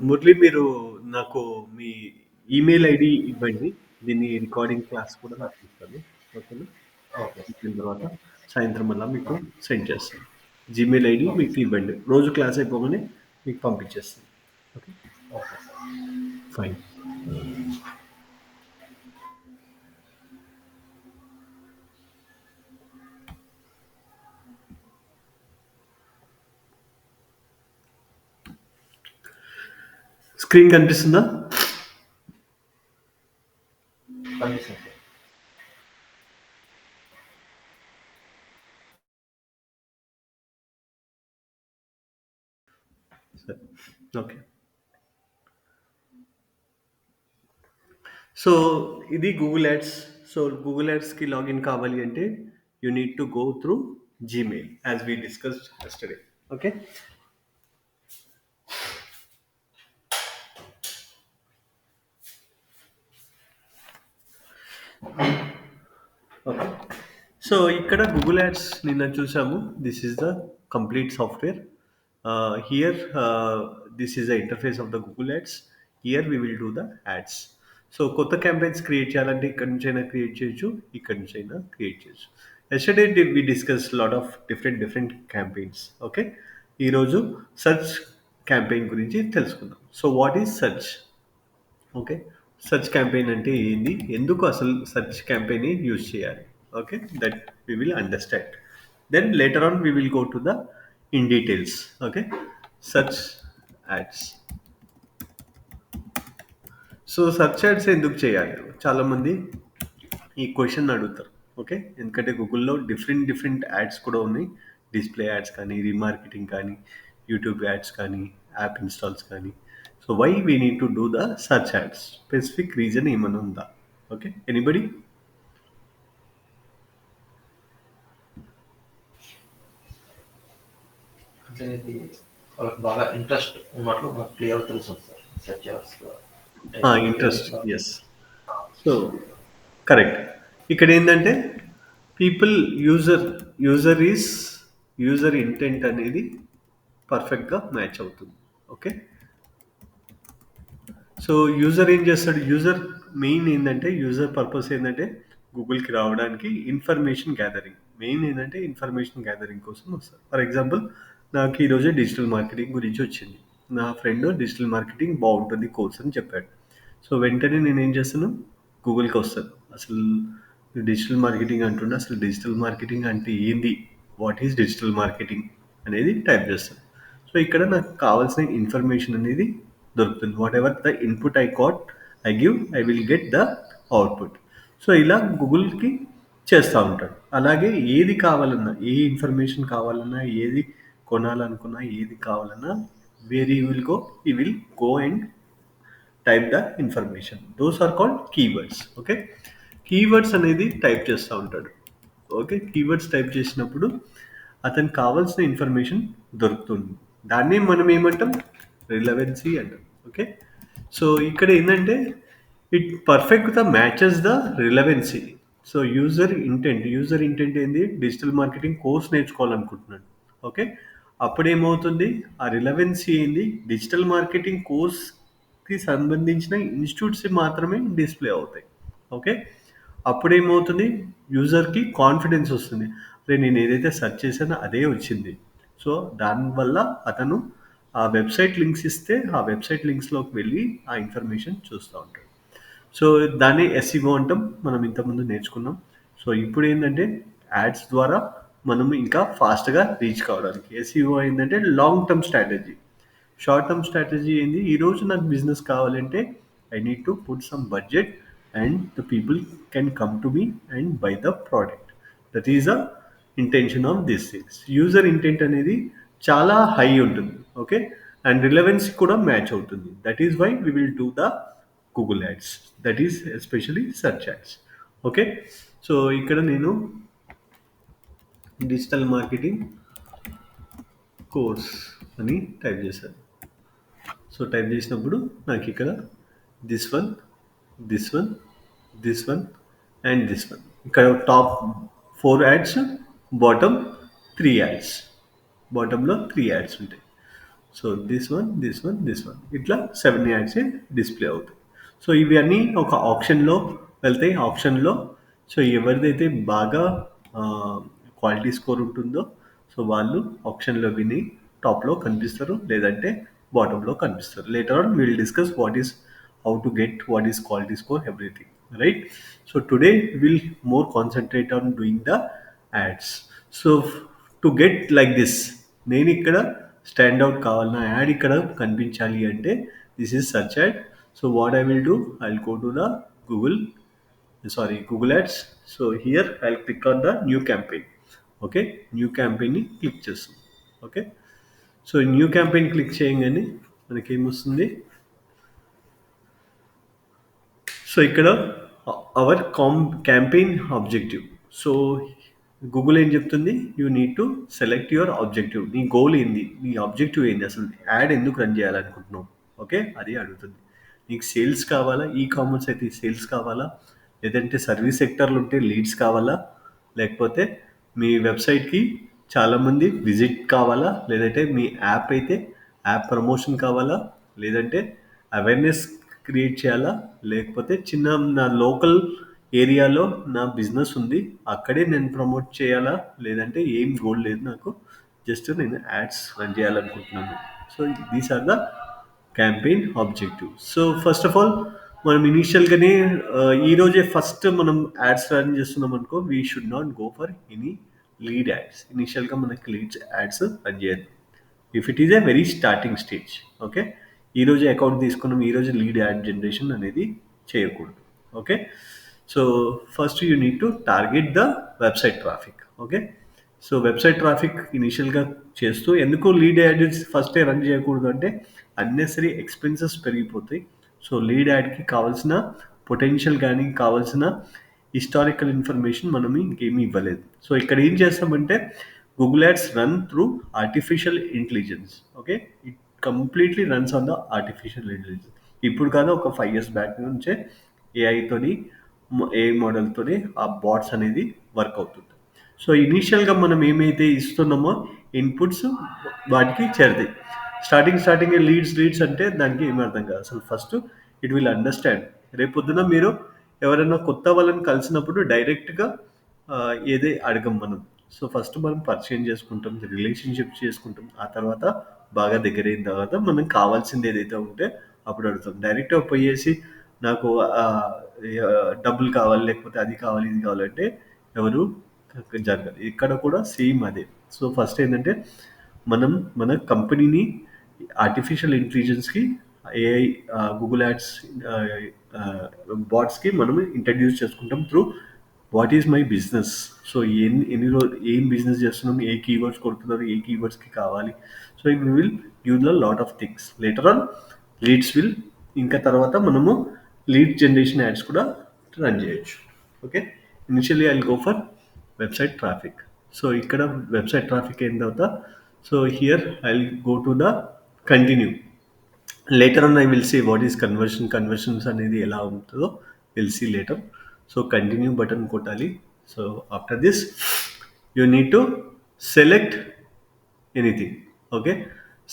మురళి మీరు నాకు మీ email ID ఇవ్వండి. దీన్ని రికార్డింగ్ క్లాస్ కూడా నాకు ఇస్తాను. ఓకేనా? Okay sir. ఇచ్చిన తర్వాత సాయంత్రం మళ్ళా మీకు సెండ్ చేస్తాను. జీమెయిల్ ఐడి ఓకే మీకు సార్. ఇవ్వండి. రోజు క్లాస్ అయిపోగానే మీకు పంపించేస్తాను. Okay. Okay sir. Fine. Screen కనిపిస్తుందా? కనిపిస్తుంది సార్. సరే. ఓకే. సో ఇది గూగుల్ యాడ్స్. సో గూగుల్ యాడ్స్కి లాగిన్ కావాలి అంటే you need to go through Gmail as we discussed yesterday. Okay. Okay. So ఇక్కడ గూగుల్ యాడ్స్ నిన్న చూసాము. This is the complete software. Here this is the interface of the Google ads. Here we will do the ads. So కొత్త campaigns create చేయాలంటే ఇక్కడ నుంచి అయినా create చేయొచ్చు, ఇక్కడ నుంచి అయినా క్రియేట్ చేయొచ్చు. Yesterday we discuss lot of different campaigns. Okay. ఈరోజు సర్చ్ క్యాంపెయిన్ గురించి తెలుసుకుందాం. So what is search? Okay. Search campaign అంటే ఏంది? ఎందుకు అసలు సెర్చ్ క్యాంపెయిన్ యూజ్ చేయాలి? Okay. That we will understand. Then later on we will go to the in details. Okay. Search ads. So search ads ఎందుకు చేయాలి? చాలామంది ఈ question అడుగుతారు. ఓకే. ఎందుకంటే గూగుల్లో డిఫరెంట్ యాడ్స్ కూడా ఉన్నాయి. డిస్ప్లే యాడ్స్ కానీ, రీమార్కెటింగ్ కానీ, యూట్యూబ్ యాడ్స్ కానీ, యాప్ ఇన్స్టాల్స్ కానీ. So why we need to do the search ads? Specific reason ఏమైనా ఉందా? ఓకే. ఎనీబడి? అంటే ఇది వాళ్ళకి బాగా ఇంట్రెస్ట్ ఉన్నట్లు మనకు క్లియర్ తెలుస్తుంది సార్. సెర్చ్ చేయాల్సి అంటే ఇంట్రెస్ట్. ఇట్లా ఎస్. So correct. ఇక్కడ ఏంటంటే people user user is user intent అనేది పర్ఫెక్ట్గా మ్యాచ్ అవుతుంది. ఓకే. సో యూజర్ ఏం చేస్తాడు? యూజర్ మెయిన్ ఏంటంటే యూజర్ పర్పస్ ఏంటంటే గూగుల్కి రావడానికి ఇన్ఫర్మేషన్ గ్యాదరింగ్. మెయిన్ ఏంటంటే ఇన్ఫర్మేషన్ గ్యాదరింగ్ కోసం వస్తారు. ఫర్ ఎగ్జాంపుల్ నాకు ఈరోజు డిజిటల్ మార్కెటింగ్ గురించి వచ్చింది. నా ఫ్రెండ్ డిజిటల్ మార్కెటింగ్ బాగుంటుంది కోర్స్ అని చెప్పాడు. సో వెంటనే నేను ఏం చేస్తాను? గూగుల్కి వస్తాను. అసలు డిజిటల్ మార్కెటింగ్ అంటుండే, అసలు డిజిటల్ మార్కెటింగ్ అంటే ఏంది? వాట్ ఈజ్ డిజిటల్ మార్కెటింగ్ అనేది టైప్ చేస్తాను. సో ఇక్కడ నాకు కావాల్సిన ఇన్ఫర్మేషన్ అనేది దొరుకుతుంది. What ever the input I got, I give, I will get the output. So ఇలా గూగుల్కి చేస్తూ ఉంటాడు. అలాగే ఏది కావాలన్నా, ఏ ఇన్ఫర్మేషన్ కావాలన్నా, ఏది కొనాలనుకున్నా, ఏది కావాలన్నా, where you will go, he will go and type the information. Those are called keywords. Okay. Keywords అనేది టైప్ చేస్తూ ఉంటాడు. ఓకే. కీవర్డ్స్ టైప్ చేసినప్పుడు అతనికి కావాల్సిన ఇన్ఫర్మేషన్ దొరుకుతుంది. దాన్నే మనం ఏమంటాం? రిలవెన్సీ అంటాం. ఓకే. సో ఇక్కడ ఏంటంటే ఇట్ పర్ఫెక్ట్గా matches the relevance. So user intent ఏంది? డిజిటల్ మార్కెటింగ్ కోర్స్ నేర్చుకోవాలనుకుంటున్నాడు. ఓకే. అప్పుడేమవుతుంది? ఆ రిలవెన్సీ ఏంది? డిజిటల్ మార్కెటింగ్ కోర్స్కి సంబంధించిన ఇన్స్టిట్యూట్స్ మాత్రమే డిస్ప్లే అవుతాయి. ఓకే. అప్పుడేమవుతుంది? యూజర్‌కి కాన్ఫిడెన్స్ వస్తుంది. అరే! నేను ఏదైతే సెర్చ్ చేశానో అదే వచ్చింది. సో, దానివల్ల అతను ఆ వెబ్‌సైట్ లింక్స్ ఇస్తే, ఆ వెబ్‌సైట్ లింక్స్‌లోకి వెళ్ళి ఆ ఇన్ఫర్మేషన్ చూస్తా ఉంటాడు. సో, దాన్ని ఎస్‌ఈఓ అంటాం. మనం ఇంతకుముందు నేర్చుకున్నాం. సో, ఇప్పుడేందంటే యాడ్స్ ద్వారా మనం ఇంకా ఫాస్ట్‌గా రీచ్ కావడానికి. ఎస్‌ఈఓ ఏందంటే long term strategy. Short term strategy ఏంది? ఈరోజు నాకు బిజినెస్ కావాలంటే I need to put some budget and the people can come to me and buy the product. That is the intention of this things. User intent అనేది చాలా high ఉంటుంది. Okay. And relevancy కూడా match అవుతుంది. That is why we will do the Google ads. That is especially search ads. Okay. So ఇక్కడ నేను digital marketing course అని type చేశాను. So type చేసినప్పుడు నాకు ఇక్కడ this one, this one, this one and this one. ఇక్కడ top 4 ads, bottom 3 ads. బాటంలో 3 ads ఉంటాయి. సో దిస్ వన్ ఇట్లా 7 యాడ్స్ డిస్ప్లే అవుతాయి. సో ఇవన్నీ ఒక ఆప్షన్లో వెళ్తాయి. ఆప్షన్లో సో ఎవరిదైతే బాగా క్వాలిటీ స్కోర్ ఉంటుందో సో వాళ్ళు ఆప్షన్లో విని టాప్లో కనిపిస్తారు, లేదంటే బాటంలో కనిపిస్తారు. Later on will discuss what is how to get what is quality score, everything, right? So today we'll more concentrate on doing the ads. So to get like this, నేను ఇక్కడ స్టాండ్ అవుట్ కావాలి, నా add ఇక్కడ కనిపించాలి అంటే this is search ad. So what I will do, I will go to the Google Google ads. So here I will click on the new campaign. Okay, new క్యాంపెయిన్ని click చేస్తాం. Okay, so new campaign click చేయగానే మనకేమొస్తుంది, so ఇక్కడ our campaign objective. So Google ఏం చెప్తుంది, you need to select your objective. నీ goal ఏంది, నీ ఆబ్జెక్టివ్ ఏంది, అసలు యాడ్ ఎందుకు రన్ చేయాలనుకుంటున్నావు. ఓకే, అది అడుగుతుంది. నీకు సేల్స్ కావాలా, ఈ కామర్స్ అయితే సేల్స్ కావాలా, లేదంటే సర్వీస్ సెక్టర్లు ఉంటే లీడ్స్ కావాలా, లేకపోతే మీ వెబ్సైట్కి చాలామంది విజిట్ కావాలా, లేదంటే మీ యాప్ అయితే యాప్ ప్రమోషన్ కావాలా, లేదంటే అవేర్నెస్ క్రియేట్ చేయాలా, లేకపోతే చిన్న నా లోకల్ ఏరియాలో నా బిజినెస్ ఉంది అక్కడే నేను ప్రమోట్ చేయాలా, లేదంటే ఏం గోల్ లేదు నాకు, జస్ట్ నేను యాడ్స్ రన్ చేయాలనుకుంటున్నాను. So these are the campaign objective. So first of all మనం ఇనీషియల్గానే ఈరోజే ఫస్ట్ మనం యాడ్స్ రన్ చేస్తున్నాం అనుకో, we should not go for any lead ads. ఇనీషియల్గా మనకి లీడ్స్ యాడ్స్ రన్ చేయదు if it is a very starting stage. Okay, ఈరోజు అకౌంట్ తీసుకున్నాం, ఈరోజు లీడ్ యాడ్ జనరేషన్ అనేది చేయకూడదు. Okay, so first you need to target the website traffic. Okay, so website traffic ఇనిషియల్గా చేస్తూ, ఎందుకు లీడ్ యాడ్స్ ఫస్టే రన్ చేయకూడదు అంటే అన్నెసరీ ఎక్స్పెన్సెస్ పెరిగిపోతాయి. సో లీడ్ యాడ్కి కావాల్సిన పొటెన్షియల్ కానీ కావాల్సిన హిస్టారికల్ ఇన్ఫర్మేషన్ మనం ఇంకేమీ ఇవ్వలేదు. సో ఇక్కడ ఏం చేస్తామంటే Google ads run through artificial intelligence. Okay, it completely runs on the artificial intelligence. ఇప్పుడు కాదు, ఒక 5 years బ్యాక్ నుంచే ఏఐతోని ఏఐ మోడల్తోనే ఆ బాట్స్ అనేది వర్క్ అవుతుంది. సో ఇనీషియల్గా మనం ఏమైతే ఇస్తున్నామో ఇన్పుట్స్ వాటికి చేరుతాయి. స్టార్టింగ్ లీడ్స్ అంటే దానికి ఏమి అర్థం కాదు అసలు. First it will understand. రేపొద్దున మీరు ఎవరైనా కొత్త వాళ్ళని కలిసినప్పుడు డైరెక్ట్గా ఏదే అడగం మనం. సో ఫస్ట్ మనం పరిచయం చేసుకుంటాం, రిలేషన్షిప్ చేసుకుంటాం, ఆ తర్వాత బాగా దగ్గరైన తర్వాత మనం కావాల్సింది ఏదైతే ఉంటే అప్పుడు అడుగుతాం. డైరెక్ట్గా పోయేసి నాకు డబ్బులు కావాలి, లేకపోతే అది కావాలి ఇది కావాలంటే ఎవరు జరగదు. ఇక్కడ కూడా సేమ్ అదే. సో ఫస్ట్ ఏంటంటే మనం మన కంపెనీని ఆర్టిఫిషియల్ ఇంటెలిజెన్స్కి, ఏఐ గూగుల్ యాడ్స్ బాట్స్కి మనం ఇంట్రడ్యూస్ చేసుకుంటాం through what is my business. So ఎన్ని రోజు ఏం బిజినెస్ చేస్తున్నాం, ఏ కీవర్డ్స్ కొడుతున్నారు, ఏ కీవర్డ్స్కి కావాలి. So we will give the lot of things. Later on leads will, ఇంకా తర్వాత మనము లీడ్ జనరేషన్ యాడ్స్ కూడా రన్ చేయొచ్చు. Okay, initially I will go for website traffic. So ఇక్కడ వెబ్సైట్ ట్రాఫిక్ అయిన తర్వాత so here I will go to the continue. Later on I will see what is conversions అనేది ఎలా ఉంటుందో will see later. So continue button కొట్టాలి. So after this you need to select anything. Okay,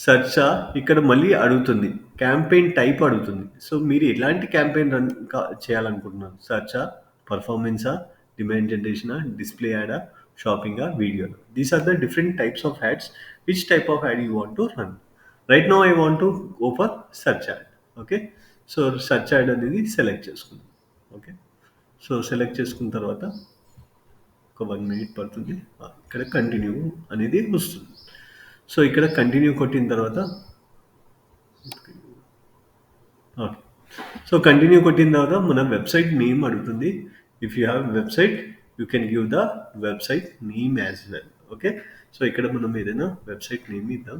సర్చా ఇక్కడ మళ్ళీ అడుగుతుంది, campaign type అడుగుతుంది. So మీరు ఎలాంటి క్యాంపెయిన్ రన్ చేయాలనుకుంటున్నారు, సర్చా, పర్ఫార్మెన్సా, డిమాండ్ జనరేషనా, డిస్ప్లే యాడా, షాపింగా, వీడియోనా. These are the different types of ads. Which type of ad you want to run. Right now I want to go for search ad. Okay, so search ad అనేది select చేసుకుందాం. Okay, so select చేసుకున్న తర్వాత ఒక 1 minute పడుతుంది. ఇక్కడ continue అనేది వస్తుంది. So ఇక్కడ కంటిన్యూ కొట్టిన తర్వాత ఓకే, సో కంటిన్యూ కొట్టిన తర్వాత మన వెబ్సైట్ నేమ్ అడుగుతుంది. If you have website you can give the website name as well. Okay, so ఇక్కడ మనం ఏదైనా వెబ్సైట్ నేమ్ ఇద్దాం.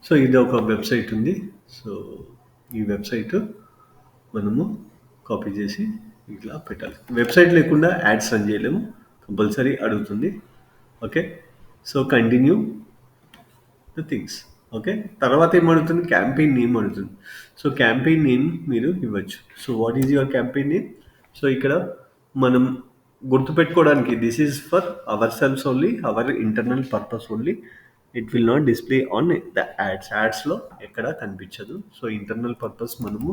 సో ఇది ఒక వెబ్సైట్ ఉంది. సో ఈ వెబ్సైట్ మనము కాపీ చేసి ఇట్లా పెట్టాలి. వెబ్సైట్ లేకుండా యాడ్స్ రన్ చేయలేము, కంపల్సరీ అడుగుతుంది. Okay, so continue the things. Okay, తర్వాత ఏమడుగుతుంది, క్యాంపెయిన్ నేమ్ అడుగుతుంది. సో క్యాంపెయిన్ నేమ్ మీరు ఇవ్వచ్చు. So what is your campaign name. So ఇక్కడ మనం గుర్తుపెట్టుకోవడానికి this is for our sales only, our internal purpose only. It will not display on the ads. యాడ్స్లో ఎక్కడ కనిపించదు. సో ఇంటర్నల్ పర్పస్ మనము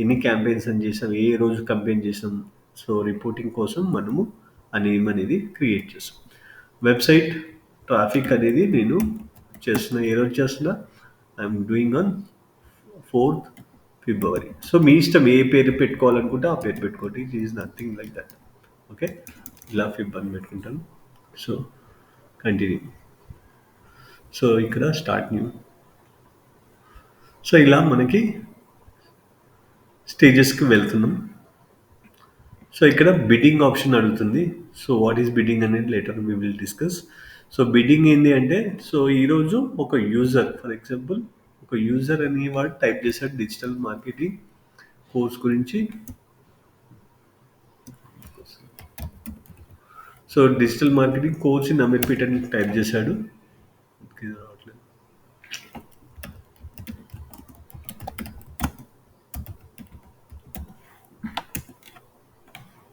ఎన్ని క్యాంపెయిన్స్ అని చేసాం, ఏ రోజు క్యాంపెయిన్ చేసాం, సో రిపోర్టింగ్ కోసం మనము ఆ నేమ్ అనేది క్రియేట్ చేసాం. వెబ్సైట్ ట్రాఫిక్ అనేది నేను చేస్తున్నా, ఏ రోజు చేస్తున్నా, I'm doing on 4th February. So మీ ఇష్టం ఏ పేరు పెట్టుకోవాలనుకుంటే ఆ పేరు పెట్టుకోండి. It is nothing like that. Okay, ఇలా ఫిబ్ అని పెట్టుకుంటాను. So continue. సో ఇక్కడ స్టార్ట్ న్యూ. సో ఇలా మనకి స్టేజెస్కి వెళ్తున్నాం. సో ఇక్కడ బిడ్డింగ్ ఆప్షన్ అడుగుతుంది. సో వాట్ ఈస్ బిడ్డింగ్ అనేది later we will discuss. So bidding ఏంటి అంటే, సో ఈరోజు ఒక యూజర్, ఫర్ ఎగ్జాంపుల్ ఒక యూజర్ అనేవాడు టైప్ చేశాడు డిజిటల్ మార్కెటింగ్ కోర్స్ గురించి. So digital marketing course in Ameerpet అని టైప్ చేశాడు.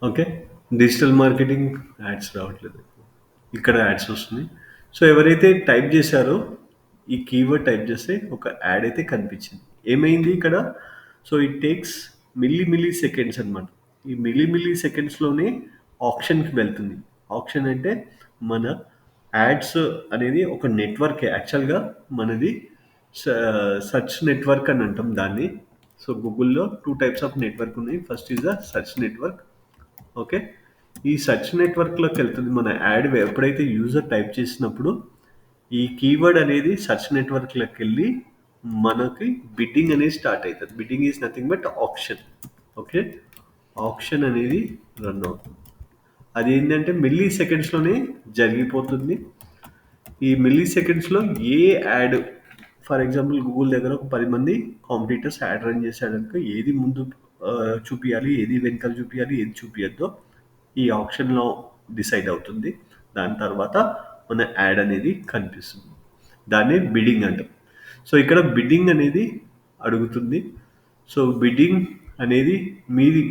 ఓకే, డిజిటల్ మార్కెటింగ్ యాడ్స్ రావట్లేదు, ఇక్కడ యాడ్స్ వస్తుంది. సో ఎవరైతే టైప్ చేశారో ఈ కీవర్డ్ టైప్ చేస్తే ఒక యాడ్ అయితే కనిపించింది. ఏమైంది ఇక్కడ? So it takes milli seconds అనమాట. ఈ మిల్లీ సెకండ్స్లోనే ఆప్షన్కి వెళ్తుంది. ఆప్షన్ అంటే మన యాడ్స్ అనేది ఒక నెట్వర్క్. యాక్చువల్గా మనది సర్చ్ నెట్వర్క్ అని అంటాం దాన్ని. సో గూగుల్లో 2 టైప్స్ ఆఫ్ నెట్వర్క్ ఉన్నాయి. First is the search network. Okay, ఈ సర్చ్ నెట్వర్క్లోకి వెళ్తుంది మన యాడ్. ఎప్పుడైతే యూజర్ టైప్ చేసినప్పుడు ఈ కీవర్డ్ అనేది సర్చ్ నెట్వర్క్లోకి వెళ్ళి మనకి బిడ్డింగ్ అనేది స్టార్ట్ అవుతుంది. Bidding is nothing but option. Okay, option అనేది రన్ అవుతుంది. అది ఏంటంటే మిల్లీ సెకండ్స్లోనే జరిగిపోతుంది. ఈ మిల్లీ సెకండ్స్లో ఏ యాడ్, ఫర్ ఎగ్జాంపుల్ గూగుల్ దగ్గర ఒక 10 మంది కాంపిటీటర్స్ యాడ్ రన్ చేశాడనుకో, ఏది ముందు చూపించాలి, ఏది వెనకాల చూపించాలి, ఏది చూపించద్దో ఈ ఆప్షన్లో డిసైడ్ అవుతుంది. దాని తర్వాత మన యాడ్ అనేది కనిపిస్తుంది. దాన్ని బిడ్డింగ్ అంటాం. సో ఇక్కడ బిడ్డింగ్ అనేది అడుగుతుంది. సో బిడ్డింగ్ అనేది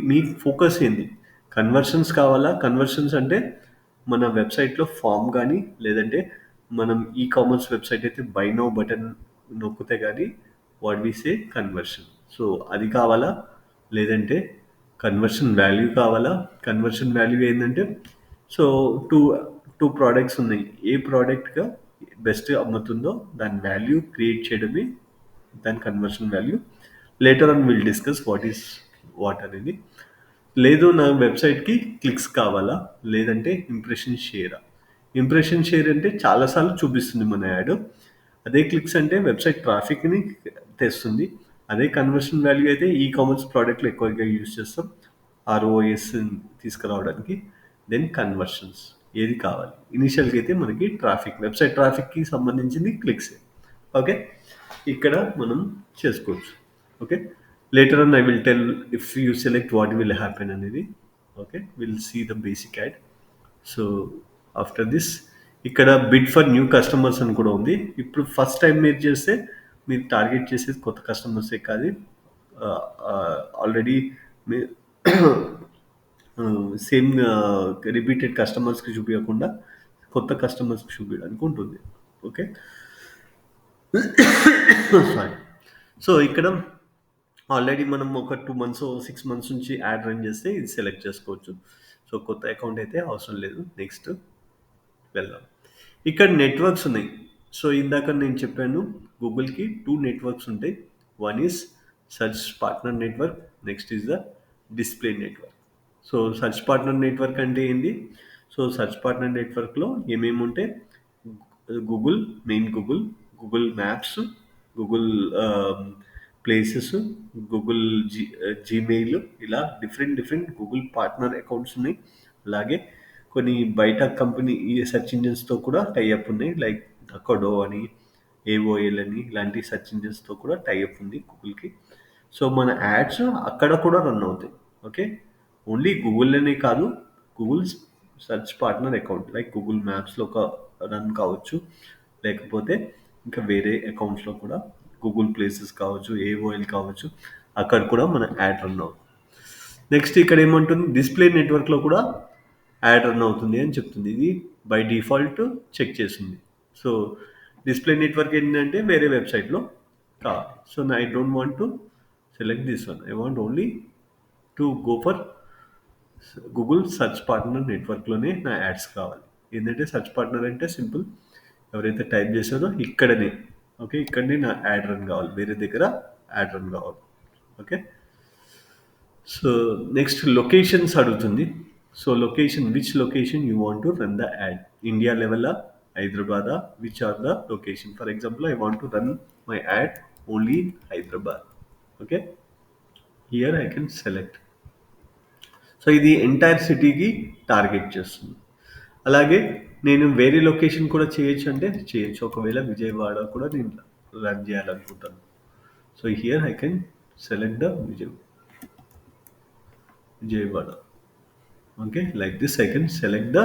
మీ ఫోకస్ ఏంది? కన్వర్షన్స్ కావాలా? కన్వర్షన్స్ అంటే మన వెబ్సైట్లో ఫామ్ కానీ, లేదంటే మనం ఈ కామర్స్ వెబ్సైట్ అయితే బై నౌ బటన్ నొక్కితే కానీ what we say conversion. So అది కావాలా, లేదంటే కన్వర్షన్ వాల్యూ కావాలా? కన్వర్షన్ వాల్యూ ఏంటంటే, సో టూ ప్రోడక్ట్స్ ఉన్నాయి. ఏ ప్రోడక్ట్గా బెస్ట్ అమ్ముతుందో దాని వాల్యూ క్రియేట్ చేయడమే దాని conversion value. Later on will discuss what అనేది. లేదు నా వెబ్సైట్కి క్లిక్స్ కావాలా, లేదంటే ఇంప్రెషన్ షేరా. ఇంప్రెషన్ షేర్ అంటే చాలాసార్లు చూపిస్తుంది మన యాడ్. అదే క్లిక్స్ అంటే వెబ్సైట్ ట్రాఫిక్ని తెస్తుంది. అదే కన్వర్షన్ వాల్యూ అయితే ఈ కామర్స్ ప్రోడక్ట్లు ఎక్కువగా యూజ్ చేస్తాం ఆర్ఓఎస్ తీసుకురావడానికి. దెన్ కన్వర్షన్స్ ఏది కావాలి? ఇనిషియల్గా అయితే మనకి ట్రాఫిక్, వెబ్సైట్ ట్రాఫిక్కి సంబంధించింది క్లిక్స్. ఓకే, ఇక్కడ మనం చేసుకోవచ్చు. Okay, later on I will tell if you select what will happen అనేది. Okay, will see the basic ad. So after this ఇక్కడ బిడ్ ఫర్ న్యూ కస్టమర్స్ అని కూడా ఉంది. ఇప్పుడు ఫస్ట్ టైం మీరు చేస్తే మీరు టార్గెట్ చేసేది కొత్త కస్టమర్సే కాదు, ఆల్రెడీ మీ సేమ్ రిపీటెడ్ కస్టమర్స్కి చూపించకుండా కొత్త కస్టమర్స్కి చూపించడానికి ఉంటుంది. Okay, sorry. సో ఇక్కడ ఆల్రెడీ మనం ఒక 2 months 6 months నుంచి యాడ్ రన్ చేస్తే ఇది సెలెక్ట్ చేసుకోవచ్చు. సో కొత్త అకౌంట్ అయితే అవసరం లేదు. నెక్స్ట్ వెళ్దాం. ఇక్కడ నెట్వర్క్స్ ఉన్నాయి. సో ఇందాక నేను చెప్పాను గూగుల్కి 2 నెట్వర్క్స్ ఉంటాయి. One is search partner network, next is the display network. So search partner network అంటే ఏంటి? సో సర్చ్ పార్ట్నర్ నెట్వర్క్లో ఏమేమి ఉంటాయి? Google, main Google maps, Google places, Google Gmail, ఇలా డిఫరెంట్ గూగుల్ పార్ట్నర్ అకౌంట్స్ ఉన్నాయి. అలాగే కొన్ని బయట కంపెనీ సెర్చ్ ఇంజిన్స్తో కూడా టైఅప్ ఉన్నాయి. లైక్ డకోడో అని, ఏఓఎల్ అని, ఇలాంటి సెర్చ్ ఇంజిన్స్తో కూడా టైఅప్ ఉంది గూగుల్కి. సో మన యాడ్స్ అక్కడ కూడా రన్ అవుతాయి. ఓకే, ఓన్లీ గూగుల్లోనే కాదు, Google search partner account like Google మ్యాప్స్లో ఒక రన్ కావచ్చు, లేకపోతే ఇంకా వేరే అకౌంట్స్లో కూడా గూగుల్ ప్లేసెస్ కావచ్చు, ఏఓఎల్ కావచ్చు, అక్కడ కూడా మన యాడ్ రన్ అవుతుంది. నెక్స్ట్ ఇక్కడ ఏమంటుంది? డిస్ప్లే నెట్వర్క్లో కూడా యాడ్ రన్ అవుతుంది అని చెప్తుంది. ఇది బై డిఫాల్ట్ చెక్ చేసింది. సో డిస్ప్లే నెట్వర్క్ ఏంటంటే వేరే వెబ్సైట్లో కావాలి. So I don't want to select this one. I want only to go for Google search partner నెట్వర్క్లోనే నా యాడ్స్ కావాలి. ఏంటంటే సర్చ్ పార్ట్నర్ అంటే సింపుల్, ఎవరైతే టైప్ చేశారో ఇక్కడనే, ఓకే, ఇక్కడనే నా యాడ్ రన్ కావాలి, వేరే దగ్గర యాడ్ రన్ కావాలి. ఓకే. సో నెక్స్ట్ లొకేషన్స్ అడుగుతుంది. So location, which location you want to run the ad, India లెవెలా, హైదరాబాదా, which are the location. For example I want to run my ad only in Hyderabad. Okay, here I can select. So ఇది entire సిటీకి target చేస్తుంది. అలాగే నేను వేరే location కూడా చేయొచ్చు అంటే చేయొచ్చు. ఒకవేళ విజయవాడ కూడా నేను రన్ చేయాలనుకుంటాను. So here I can select the Vijayawada. Okay, like this I can select the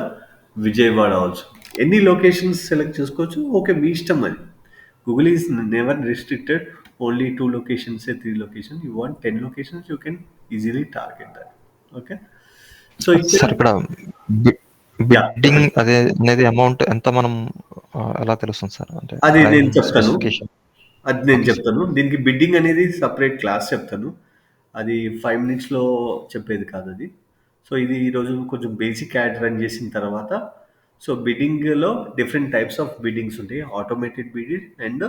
Vijayawada also. ఎన్ని లొకేషన్స్ సెలెక్ట్ చేసుకోవచ్చు, ఓకే, మీ ఇష్టం అది. Google is never restricted only 2 locations, 3 locations. You want 10 locations, you can easily target that. Okay. So sir ఇక్కడ bidding అదే అనేది amount ఎంత మనం ఎలా తెలుస్తుంది సార్? అంటే అది నేను చెప్తాను, స్పెసిఫికేషన్. అది నేను చెప్తాను. దీనికి బిడ్డింగ్ అనేది సపరేట్ క్లాస్ చెప్తాను, అది 5 minutesలో చెప్పేది కాదు అది. సో ఇది ఈరోజు కొంచెం బేసిక్ యాడ్ రన్ చేసిన తర్వాత, సో బిడ్డింగ్లో డిఫరెంట్ టైప్స్ ఆఫ్ బిడ్డింగ్స్ ఉంటాయి. Automated bidding and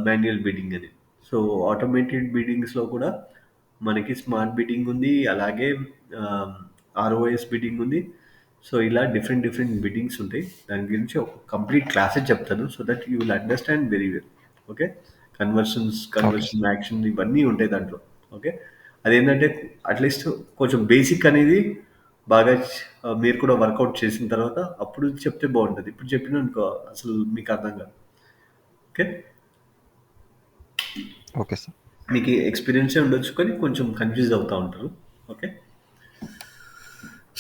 manual bidding అని. సో ఆటోమేటెడ్ బిడ్డింగ్స్లో కూడా మనకి స్మార్ట్ బిడ్డింగ్ ఉంది, అలాగే ఆర్ఓఎస్ బిడ్డింగ్ ఉంది. సో ఇలా డిఫరెంట్ బిడ్డింగ్స్ ఉంటాయి. దాని గురించి ఒక కంప్లీట్ క్లాసెస్ చెప్తాను, so that you will understand very well. Okay, conversion action ఇవన్నీ ఉంటాయి దాంట్లో. ఓకే, అదేంటంటే అట్లీస్ట్ కొంచెం బేసిక్ అనేది బాగా మీరు కూడా వర్కౌట్ చేసిన తర్వాత అప్పుడు చెప్తే బాగుంటుంది. ఇప్పుడు చెప్పిన అనుకో అసలు మీకు అర్థం కాదు. ఓకే, ఓకే సార్, మీకు ఎక్స్పీరియన్సే ఉండొచ్చు కానీ కొంచెం కన్ఫ్యూజ్ అవుతూ ఉంటారు. ఓకే,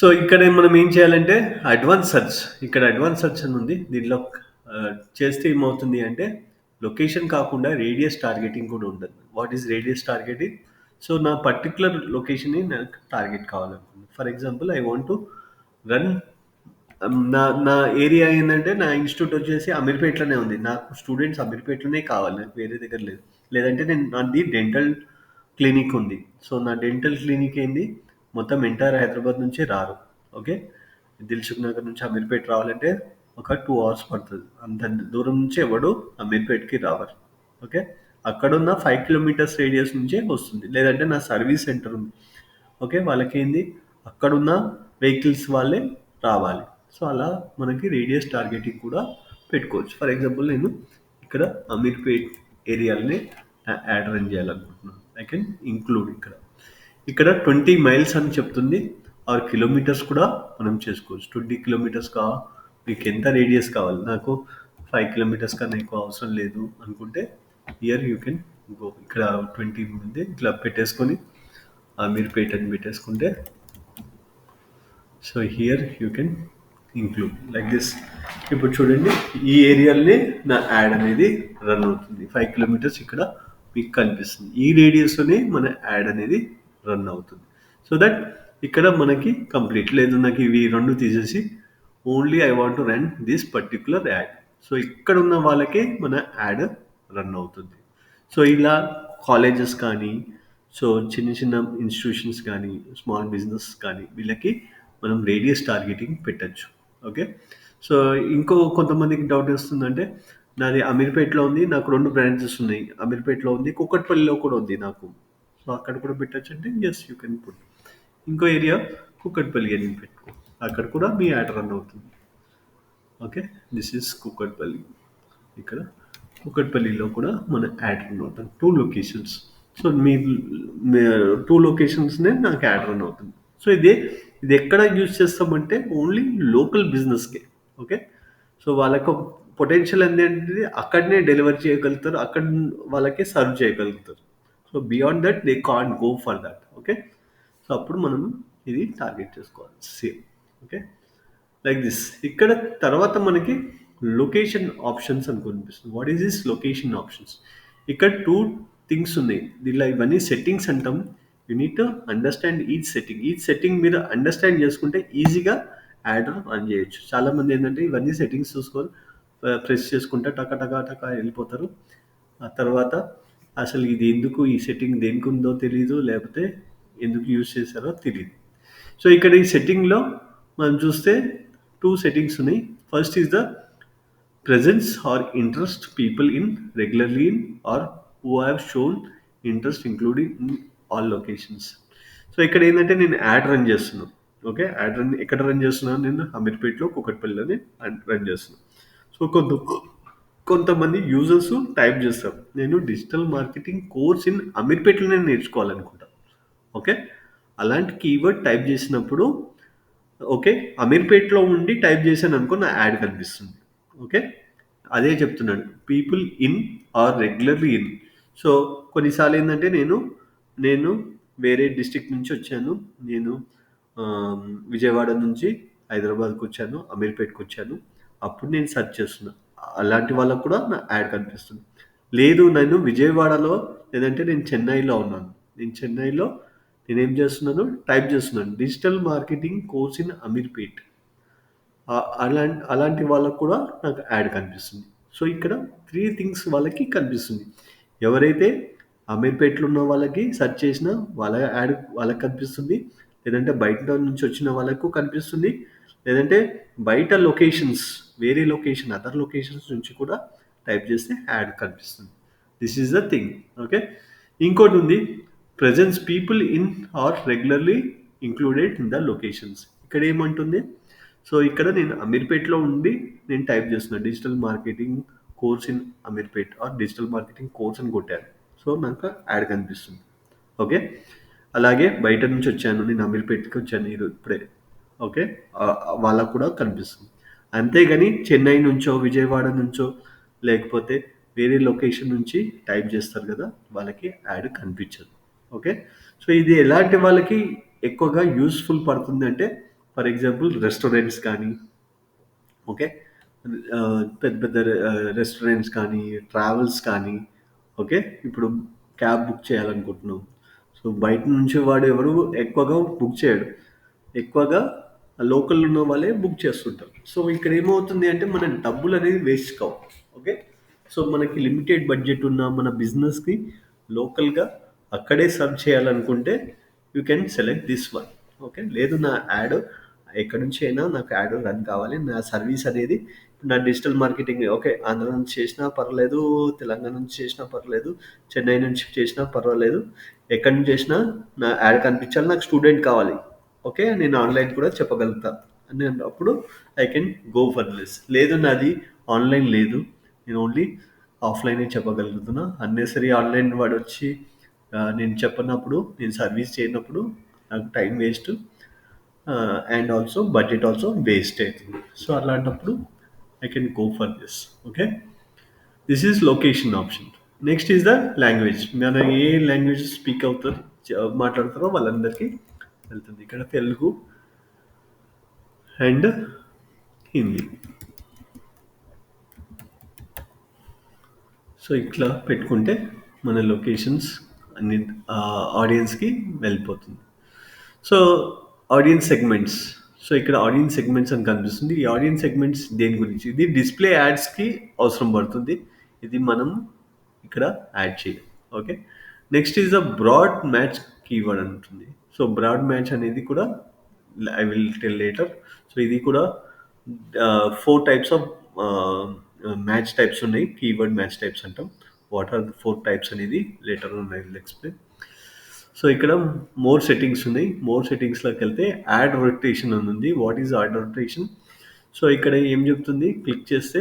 సో ఇక్కడ మనం ఏం చేయాలంటే అడ్వాన్స్ సెర్చ్, ఇక్కడ అడ్వాన్స్ సెర్చ్ అని ఉంది. దీనిలో చేస్తే ఏమవుతుంది అంటే లొకేషన్ కాకుండా రేడియస్ టార్గెటింగ్ కూడా ఉంటుంది. What is radius targeting? So నా పర్టికులర్ లొకేషన్ని నాకు టార్గెట్ కావాలనుకుంది. For example I want to run, నా నా ఏరియా ఏంటంటే నా ఇన్స్టిట్యూట్ వచ్చేసి అమీర్పేటలోనే ఉంది. నాకు స్టూడెంట్స్ అమీర్పేటలోనే కావాలి, నాకు వేరే దగ్గర లేదు. లేదంటే నాది డెంటల్ క్లినిక్ ఉంది. సో నా డెంటల్ క్లినిక్ ఏంది మొత్తం ఎంటైర్ హైదరాబాద్ నుంచి రారు. ఓకే, దిల్సుఖ్ నగర్ నుంచి అమీర్పేట రావాలంటే ఒక 2 hours పడుతుంది. అంత దూరం నుంచి ఎవడు అమీర్పేట్కి రావాలి. ఓకే, అక్కడున్న 5 kilometers రేడియస్ నుంచే వస్తుంది. లేదంటే నా సర్వీస్ సెంటర్ ఉంది. ఓకే, వాళ్ళకేంది అక్కడున్న వెహికల్స్ వాళ్ళే రావాలి. సో అలా మనకి రేడియస్ టార్గెటింగ్ కూడా పెట్టుకోవచ్చు. ఫర్ ఎగ్జాంపుల్ నేను ఇక్కడ అమీర్పేట్ ఏరియాలని యాడ్ రన్ చేయాలనుకుంటున్నాను. ఐ కెన్ ఇంక్లూడ్ ఇక్కడ 20 miles అని చెప్తుంది, ఆర్ కిలోమీటర్స్ కూడా మనం చేసుకోవచ్చు. 20 kilometers మీకు ఎంత రేడియస్ కావాలి, నాకు 5 kilometers కన్నా ఎక్కువ అవసరం లేదు అనుకుంటే హియర్ యూ కెన్ గో. ఇక్కడ 20 ఉంది ఇట్లా పెట్టేసుకొని అమీర్పేట్ అని పెట్టేసుకుంటే, so here you can include like this. ఇప్పుడు చూడండి, ఈ ఏరియాలోనే నా యాడ్ అనేది రన్ అవుతుంది. 5 kilometers ఇక్కడ మీకు కనిపిస్తుంది. ఈ రేడియస్లోనే మన యాడ్ అనేది రన్ అవుతుంది. సో దట్ ఇక్కడ మనకి కంప్లీట్ లేదు, నాకు ఇవి 2 తీసేసి only I want to run this particular add. So ఇక్కడ ఉన్న వాళ్ళకే మన యాడ్ రన్ అవుతుంది. సో ఇలా కాలేజెస్ కానీ, సో చిన్న ఇన్స్టిట్యూషన్స్ కానీ, స్మాల్ బిజినెస్ కానీ, వీళ్ళకి మనం రేడియస్ టార్గెటింగ్ పెట్టచ్చు. ఓకే, సో ఇంకో కొంతమందికి డౌట్ వస్తుందంటే నాది అమీర్పేటలో ఉంది, నాకు 2 branches ఉన్నాయి. అమీర్పేటలో ఉంది, కుక్కట్పల్లిలో కూడా ఉంది నాకు. సో అక్కడ కూడా పెట్టచ్చు అంటే ఎస్ యూ కెన్ పుట్. ఇంకో ఏరియా కుక్కట్పల్లి అని పెట్టుకో, అక్కడ కూడా మీ యాడ్ రన్ అవుతుంది. Okay, this is Kukatpally. ఇక్కడ కుక్కట్పల్లిలో కూడా మన యాడ్ రన్ అవుతుంది. 2 locations. సో మీ 2 locationsనే నాకు యాడ్ రన్ అవుతుంది. సో ఇది ఎక్కడ యూజ్ చేస్తామంటే ఓన్లీ లోకల్ బిజినెస్కే. ఓకే, సో వాళ్ళకు పొటెన్షియల్ ఏంటంటే అక్కడనే డెలివరీ చేయగలుగుతారు, అక్కడ వాళ్ళకే సర్వ్ చేయగలుగుతారు. So beyond that they can't go for that. Okay, so అప్పుడు మనం ఇది టార్గెట్ చేసుకోవాలి సేమ్. Okay, like this. ఇక్కడ తర్వాత మనకి లొకేషన్ ఆప్షన్స్ అని కనిపిస్తుంది. What is this location options? ఇక్కడ 2 things ఉన్నాయి. దీనిలో ఇవన్నీ సెట్టింగ్స్ అంటాం. You need to understand each setting మీరు అండర్స్టాండ్ చేసుకుంటే ఈజీగా యాడ్ రన్ చేయొచ్చు. చాలామంది ఏంటంటే ఇవన్నీ సెట్టింగ్స్ చూసుకొని ప్రెస్ చేసుకుంటే టక టక టక వెళ్ళిపోతారు. ఆ తర్వాత అసలు ఇది ఎందుకు ఈ సెట్టింగ్ దేనికి ఉందో తెలీదు, లేకపోతే ఎందుకు యూజ్ చేశారో తెలీదు. సో ఇక్కడ ఈ సెట్టింగ్లో మనం చూస్తే 2 సెట్టింగ్స్ ఉన్నాయి. First is the presence or interest people in regularly in or who have shown interest including in all locations. So ఇక్కడ ఏంటంటే నేను యాడ్ రన్ చేస్తున్నాను. ఓకే, యాడ్ రన్ ఎక్కడ రన్ చేస్తున్నాను? నేను అమీర్పేట్లో కుకట్పల్లిలోనే రన్ చేస్తున్నాను. సో కొంతమంది యూజర్స్ టైప్ చేస్తారు, నేను డిజిటల్ మార్కెటింగ్ కోర్స్ ఇన్ అమీర్పేట్లోనే నేర్చుకోవాలనుకుంటాను. ఓకే, అలాంటి కీవర్డ్ టైప్ చేసినప్పుడు ఓకే, అమీర్పేట్లో ఉండి టైప్ చేశాను అనుకో, నా యాడ్ కనిపిస్తుంది. ఓకే, అదే చెప్తున్నాను, people in or regularly in. So కొన్నిసార్లు ఏంటంటే నేను వేరే డిస్ట్రిక్ట్ నుంచి వచ్చాను, నేను విజయవాడ నుంచి హైదరాబాద్కి వచ్చాను, అమీర్పేట్కి వచ్చాను, అప్పుడు నేను సెర్చ్ చేస్తున్నాను. అలాంటి వాళ్ళకు కూడా నా యాడ్ కనిపిస్తుంది. లేదు నేను విజయవాడలో లేదంటే నేను చెన్నైలో ఉన్నాను, నేను చెన్నైలో నేనేం చేస్తున్నాను, టైప్ చేస్తున్నాను digital marketing course in Ameerpet, అలాంటి వాళ్ళకు కూడా నాకు యాడ్ కనిపిస్తుంది. సో ఇక్కడ 3 థింగ్స్ వాళ్ళకి కనిపిస్తుంది. ఎవరైతే అమీర్పేటలో ఉన్న వాళ్ళకి సెర్చ్ చేసినా వాళ్ళ యాడ్ వాళ్ళకి కనిపిస్తుంది, లేదంటే బయట నుంచి వచ్చిన వాళ్ళకు కనిపిస్తుంది, లేదంటే బయట లొకేషన్స్ వేరే లొకేషన్ అదర్ లొకేషన్స్ నుంచి కూడా టైప్ చేస్తే యాడ్ కనిపిస్తుంది. This is the thing. Okay, ఇంకోటి ఉంది, presence people in or regularly included in the locations. ఇక్కడ ఏమంటుంది, సో ఇక్కడ నేను అమీర్పేట్లో ఉండి నేను టైప్ చేస్తున్నాను digital marketing course in Ameerpet or digital marketing course అని కొట్టాను. సో నాకు యాడ్ కనిపిస్తుంది. ఓకే, అలాగే బయట నుంచి వచ్చాను, నేను అమీర్పేట్కి వచ్చాను ఇప్పుడే. ఓకే, వాళ్ళకు కూడా కనిపిస్తుంది. అంతేగాని చెన్నై నుంచో విజయవాడ నుంచో లేకపోతే వేరే లొకేషన్ నుంచి టైప్ చేస్తారు కదా, వాళ్ళకి యాడ్ కనిపించదు. ఓకే, సో ఇది ఎలాంటి వాళ్ళకి ఎక్కువగా యూస్ఫుల్ పడుతుంది అంటే, ఫర్ ఎగ్జాంపుల్ రెస్టారెంట్స్ కానీ, ఓకే, పెద్ద పెద్ద రెస్టారెంట్స్ కానీ, ట్రావెల్స్ కానీ, ఓకే, ఇప్పుడు క్యాబ్ బుక్ చేయాలనుకుంటున్నాం. సో బయట నుంచి వాడు ఎవరు ఎక్కువగా బుక్ చేయడు, ఎక్కువగా లోకల్ ఉన్న వాళ్ళే బుక్ చేస్తుంటారు. సో ఇక్కడ ఏమవుతుంది అంటే మన డబ్బులు అనేది వేస్ట్ కావు. ఓకే, సో మనకి లిమిటెడ్ బడ్జెట్ ఉన్న మన బిజినెస్కి లోకల్గా అక్కడే సర్వ్ చేయాలనుకుంటే you can select this one. Okay, లేదు నా యాడ్ ఎక్కడి నుంచి అయినా నాకు యాడ్ రన్ కావాలి, నా సర్వీస్ అనేది నా డిజిటల్ మార్కెటింగ్ ఓకే ఆంధ్ర నుంచి చేసినా పర్లేదు, తెలంగాణ నుంచి చేసినా పర్లేదు, చెన్నై నుంచి చేసినా పర్వాలేదు, ఎక్కడి నుంచి చేసినా నా యాడ్ కనిపించాలి, నాకు స్టూడెంట్ కావాలి, ఓకే, నేను ఆన్లైన్ కూడా చెప్పగలుగుతా అని అప్పుడు I can go for this. లేదు నాది ఆన్లైన్ లేదు, నేను ఓన్లీ ఆఫ్లైనే చెప్పగలుగుతున్నా, అన్నెసరీ ఆన్లైన్ వాడు వచ్చి నేను చెప్పనప్పుడు, నేను సర్వీస్ చేయనప్పుడు నాకు time waste and also budget also waste అవుతుంది. సో అలాంటప్పుడు I can go for this. Okay, this is location option. Next is the language. మన ఏ లాంగ్వేజ్ స్పీక్ అవుతారు మాట్లాడతారో వాళ్ళందరికీ వెళ్తుంది. ఇక్కడ తెలుగు అండ్ హిందీ. సో ఇట్లా పెట్టుకుంటే మన లొకేషన్స్ అన్ని ఆడియన్స్కి వెళ్ళిపోతుంది. So audience segments. సో ఇక్కడ ఆడియన్స్ సెగ్మెంట్స్ అని కనిపిస్తుంది. ఈ ఆడియన్స్ సెగ్మెంట్స్ దేని గురించి? ఇది డిస్ప్లే యాడ్స్కి అవసరం పడుతుంది, ఇది మనం ఇక్కడ యాడ్ చేయాలి. Okay, next is the broad match keyword అంటుంది. సో బ్రాడ్ మ్యాచ్ అనేది కూడా I will tell later. So ఇది కూడా 4 టైప్స్ ఆఫ్ మ్యాచ్ టైప్స్ ఉన్నాయి, కీవర్డ్ మ్యాచ్ టైప్స్ అంటాం. వాట్ ఆర్ ద 4 టైప్స్ అనేది later on I will explain. So ఇక్కడ more settings ఉన్నాయి. మోర్ సెట్టింగ్స్లోకి వెళ్తే యాడ్ రొటేషన్ అని ఉంది. What is ad rotation? So ఇక్కడ ఏం చెప్తుంది, క్లిక్ చేస్తే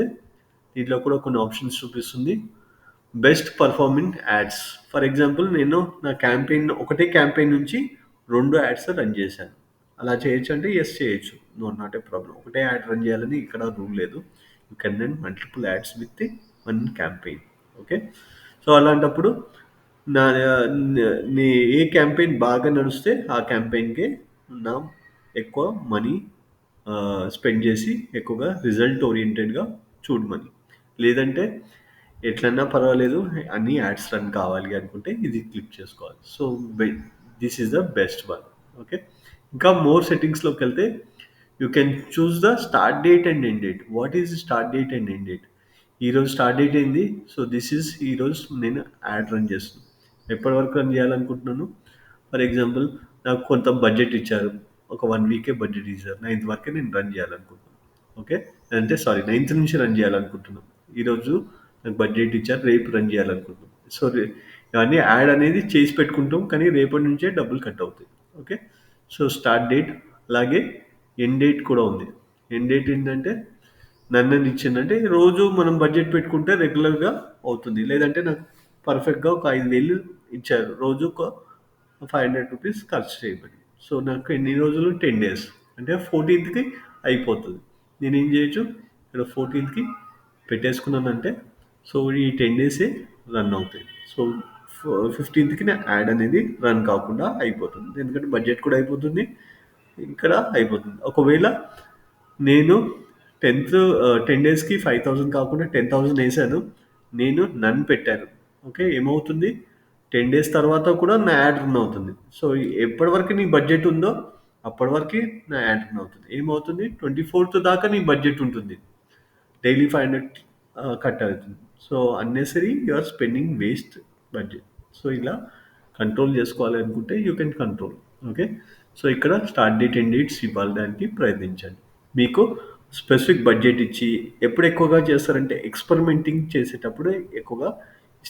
దీంట్లో కూడా కొన్ని ఆప్షన్స్ చూపిస్తుంది. Best performing ads. For example నేను నా క్యాంపెయిన్ ఒకటే క్యాంపెయిన్ నుంచి 2 యాడ్స్ రన్ చేశాను. అలా చేయొచ్చు అంటే ఎస్ చేయొచ్చు, నాట్ ఏ ప్రాబ్లం. ఒకటే యాడ్ రన్ చేయాలని ఇక్కడ రూల్ లేదు. You can run multiple ads with 1 campaign. Okay, so అలాంటప్పుడు నా నీ ఏ క్యాంపెయిన్ బాగా నడిస్తే ఆ క్యాంపెయిన్కే నా ఎక్కువ మనీ స్పెండ్ చేసి ఎక్కువగా రిజల్ట్ ఓరియంటెడ్గా చూడమని. లేదంటే ఎట్లన్నా పర్వాలేదు అన్ని యాడ్స్ రన్ కావాలి అనుకుంటే ఇది క్లిక్ చేసుకోవాలి. So this is the best one. Okay, ఇంకా మోర్ సెట్టింగ్స్లోకి వెళ్తే you can choose the start date and end date. What is start date and end date? ఈరోజు స్టార్ట్ డేట్ ఏంది? సో దిస్ ఈజ్ ఈరోజు నేను యాడ్ రన్ చేస్తున్నాను. ఎప్పటి వరకు రన్ చేయాలనుకుంటున్నాను? ఫర్ ఎగ్జాంపుల్ నాకు కొంత బడ్జెట్ ఇచ్చారు, ఒక 1 వీకే బడ్జెట్ ఇచ్చారు, 9th వరకే నేను రన్ చేయాలనుకుంటున్నాను. ఓకే, అంటే సారీ 9th నుంచి రన్ చేయాలనుకుంటున్నాను. ఈరోజు నాకు బడ్జెట్ ఇచ్చారు, రేపు రన్ చేయాలనుకుంటున్నాను. సో ఇవన్నీ యాడ్ అనేది చేసి పెట్టుకుంటాం, కానీ రేపటి నుంచే డబ్బులు కట్ అవుతాయి. ఓకే, సో స్టార్ట్ డేట్, అలాగే ఎండ్ డేట్ కూడా ఉంది. ఎండ్ డేట్ ఏంటంటే నన్ను ఇచ్చిందంటే రోజు మనం బడ్జెట్ పెట్టుకుంటే రెగ్యులర్గా అవుతుంది. లేదంటే నాకు పర్ఫెక్ట్గా ఒక 5,000 ఇచ్చారు, రోజు ఒక 500 రూపీస్ ఖర్చు చేయమని. సో నాకు ఎన్ని రోజులు? 10 డేస్, అంటే 14th అయిపోతుంది. నేను ఏం చేయొచ్చు, ఇక్కడ 14th పెట్టేసుకున్నానంటే సో ఈ 10 డేసే రన్ అవుతాయి. సో 15th నా యాడ్ అనేది రన్ కాకుండా అయిపోతుంది, ఎందుకంటే బడ్జెట్ కూడా అయిపోతుంది, ఇక్కడ అయిపోతుంది. ఒకవేళ నేను 10 డేస్కి 5,000 కాకుండా 10,000 వేసాను, నేను నన్ను పెట్టాను. ఓకే, ఏమవుతుంది? 10 డేస్ తర్వాత కూడా నా యాడ్ రన్ అవుతుంది. సో ఎప్పటి వరకు నీ బడ్జెట్ ఉందో అప్పటి వరకు నా యాడ్ రన్ అవుతుంది. ఏమవుతుంది? 24th దాకా నీ బడ్జెట్ ఉంటుంది, డైలీ 500 కట్ అవుతుంది. So unnecessary you are spending waste budget. So ఇలా కంట్రోల్ చేసుకోవాలి అనుకుంటే you can control. Okay, so ఇక్కడ స్టార్ట్ డేట్ ఎండ్ డేట్స్ ఇవ్వడానికి ప్రయత్నించండి. మీకు స్పెసిఫిక్ బడ్జెట్ ఇచ్చి ఎప్పుడు ఎక్కువగా చేస్తారంటే ఎక్స్పెరిమెంటింగ్ చేసేటప్పుడు ఎక్కువగా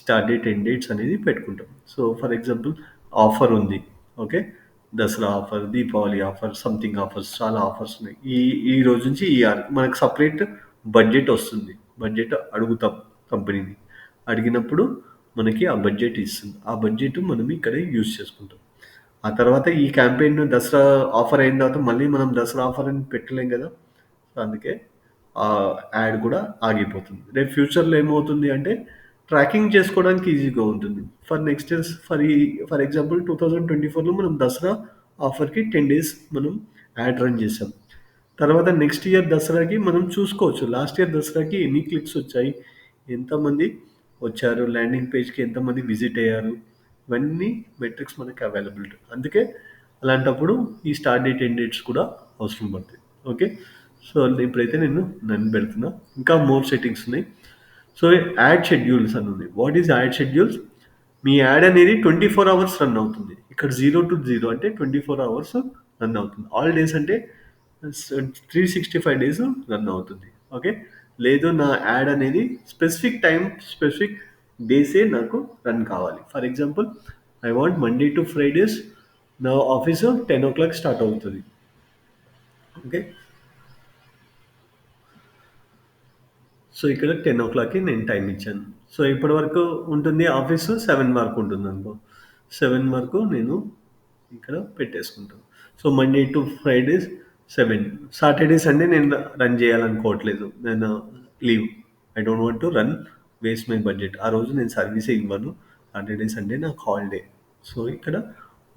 స్టార్ట్ డేట్ ఎండ్ డేట్స్ అనేది పెట్టుకుంటాం. సో ఫర్ ఎగ్జాంపుల్ ఆఫర్ ఉంది, okay, Dasara offer, Deepavali offer, something offers, చాలా ఆఫర్స్ ఉన్నాయి. ఈ రోజు నుంచి ఈ మనకు సపరేట్ బడ్జెట్ వస్తుంది. బడ్జెట్ అడుగుతాం కంపెనీని, అడిగినప్పుడు మనకి ఆ బడ్జెట్ ఇస్తుంది. ఆ బడ్జెట్ మనం ఇక్కడే యూజ్ చేసుకుంటాం. ఆ తర్వాత ఈ క్యాంపెయిన్ దసరా ఆఫర్ అయిన తర్వాత మళ్ళీ మనం దసరా ఆఫర్ అని పెట్టలేం కదా. సో అందుకే ఆ యాడ్ కూడా ఆగిపోతుంది. రేపు ఫ్యూచర్లో ఏమవుతుంది అంటే ట్రాకింగ్ చేసుకోవడానికి ఈజీగా ఉంటుంది. For next years, for example 2024లో మనం దసరా ఆఫర్కి 10 డేస్ మనం యాడ్ రన్ చేసాం. తర్వాత నెక్స్ట్ ఇయర్ దసరాకి మనం చూసుకోవచ్చు, లాస్ట్ ఇయర్ దసరాకి ఎన్ని క్లిక్స్ వచ్చాయి, ఎంతమంది వచ్చారు, ల్యాండింగ్ పేజ్కి ఎంతమంది విజిట్ అయ్యారు, ఇవన్నీ మెట్రిక్స్ మనకి అవైలబిలిటీ. అందుకే అలాంటప్పుడు ఈ స్టార్ట్ డేట్ ఎండ్ డేట్స్ కూడా అవసరం పడుతుంది. ఓకే, సో ఇప్పుడైతే నేను నన్ను పెడుతున్నా. ఇంకా మోర్ సెట్టింగ్స్ ఉన్నాయి. సో యాడ్ షెడ్యూల్స్ అని ఉంది. What is add schedules? Me add అనేది 24 అవర్స్ రన్ అవుతుంది. ఇక్కడ 0 to 0 అంటే 24 అవర్స్ రన్ అవుతుంది. ఆల్ డేస్ అంటే 365 డేస్ రన్ అవుతుంది. ఓకే, లేదు నా యాడ్ అనేది స్పెసిఫిక్ టైం, స్పెసిఫిక్ డేసే నాకు రన్ కావాలి. For example I want Monday to Fridays, నా ఆఫీసు 10 o'clock స్టార్ట్ అవుతుంది. ఓకే, సో ఇక్కడ 10 o'clockకి నేను టైం ఇచ్చాను. సో ఇప్పటి వరకు ఉంటుంది ఆఫీసు, 7 వరకు ఉంటుంది అనుకో. 7 వరకు నేను ఇక్కడ పెట్టేసుకుంటాను. So Monday to Fridays 7. Saturday Sunday నేను రన్ చేయాలనుకోవట్లేదు, నేను leave. I don't want to run waste my budget. ఆ రోజు నేను సర్వీసే ఇవ్వను. సాటర్డే సండే నాకు హాలిడే. సో ఇక్కడ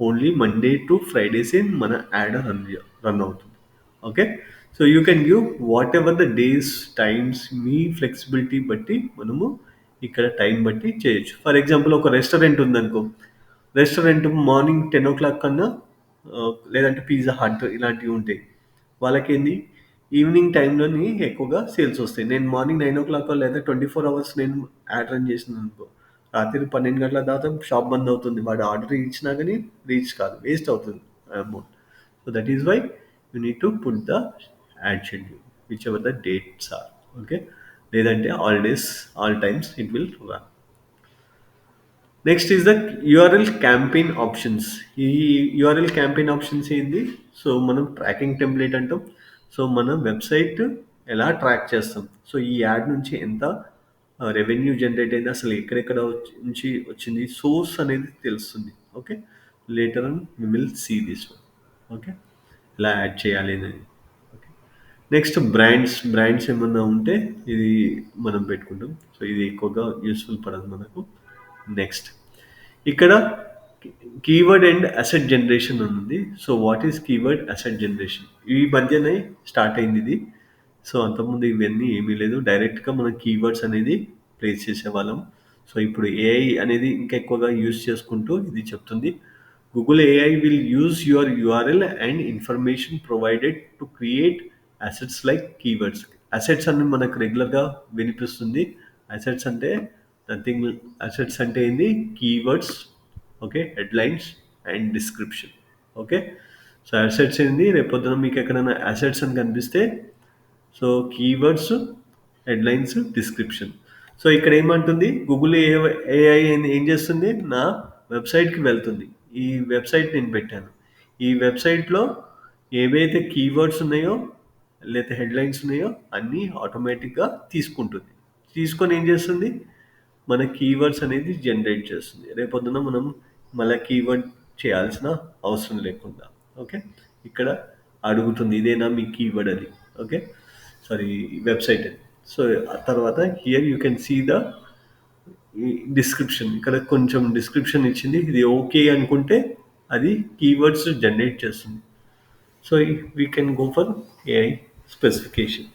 ఓన్లీ మండే టు ఫ్రైడేసే మన యాడ్ రన్ అవుతుంది. Okay, so you can give whatever the days, times, మీ ఫ్లెక్సిబిలిటీ బట్టి మనము ఇక్కడ టైం బట్టి చేయొచ్చు. ఫర్ ఎగ్జాంపుల్ ఒక రెస్టారెంట్ ఉందనుకో, రెస్టారెంట్ మార్నింగ్ 10 o'clock కన్నా లేదంటే పిజ్జా హట్ ఇలాంటివి ఉంటాయి, వాళ్ళకేంది ఈవినింగ్ టైంలోని ఎక్కువగా సేల్స్ వస్తాయి. నేను మార్నింగ్ 9 o'clock లేదా 24 hours నేను యాడ్ రన్ చేసిన అనుకో, రాత్రి 12 గంటల దాకా షాప్ బంద్ అవుతుంది. వాడు ఆర్డర్ ఇచ్చినా కానీ రీచ్ కాదు, వేస్ట్ అవుతుంది amount. So that is why you need to put the ad schedule whichever the dates are. Okay, లేదంటే all days, all times it will run. Next is the URL campaign options. ఈ URL campaign options ఏంది? So మనం tracking template అంటాం. So మన website ఎలా track చేస్తాం, so ఈ యాడ్ నుంచి ఎంత రెవెన్యూ జనరేట్ అయింది, అసలు ఎక్కడెక్కడ నుంచి వచ్చింది, సోర్స్ అనేది తెలుస్తుంది. Okay, later on we will see this one. Okay, ఎలా యాడ్ చేయాలి అనేది. ఓకే, నెక్స్ట్ బ్రాండ్స్ ఏమన్నా ఉంటే ఇది మనం పెట్టుకుంటాం. సో ఇది ఎక్కువగా యూస్ఫుల్ పడదు మనకు. నెక్స్ట్ ఇక్కడ కీవర్డ్ అండ్ అసెట్ జనరేషన్ ఉంది. So what is keyword asset generation? ఈ మధ్యనే స్టార్ట్ అయింది ఇది. సో అంతకుముందు ఇవన్నీ ఏమీ లేదు, డైరెక్ట్గా మనం కీవర్డ్స్ అనేది ప్లేస్ చేసేవాళ్ళం. సో ఇప్పుడు ఏఐ అనేది ఇంకా ఎక్కువగా యూజ్ చేసుకుంటూ ఇది చెప్తుంది Google AI will use your URL and information provided to create assets like keywords. Assets అని మనకు రెగ్యులర్గా వినిపిస్తుంది. అసెట్స్ అంటే నథింగ్. అసెట్స్ అంటే ఏంది? Keywords, okay, headlines and description. Okay, so assets ఏంది? రేపొద్దున మీకు ఎక్కడైనా అసెట్స్ అని కనిపిస్తే, so keywords, headlines, description. So ఇక్కడ ఏమంటుంది? గూగుల్ ఏఐ ఏం చేస్తుంది? నా వెబ్సైట్కి వెళ్తుంది. ఈ వెబ్సైట్ నేను పెట్టాను. ఈ వెబ్సైట్లో ఏవైతే కీవర్డ్స్ ఉన్నాయో లేదా హెడ్లైన్స్ ఉన్నాయో అన్నీ ఆటోమేటిక్గా తీసుకుంటుంది. తీసుకొని ఏం చేస్తుంది? మన కీవర్డ్స్ అనేది జనరేట్ చేస్తుంది. రేపొద్దున మనం మళ్ళీ కీవర్డ్ చేయాల్సిన అవసరం లేకుండా. ఓకే, ఇక్కడ అడుగుతుంది ఇదేనా మీ కీవర్డ్ అని. ఓకే, సారీ, వెబ్సైట్ అని. సో ఆ తర్వాత here you can see the description. ఇక్కడ కొంచెం డిస్క్రిప్షన్ ఇచ్చింది. ఇది ఓకే అనుకుంటే అది కీవర్డ్స్ జనరేట్ చేస్తుంది. So we can go for AI specification.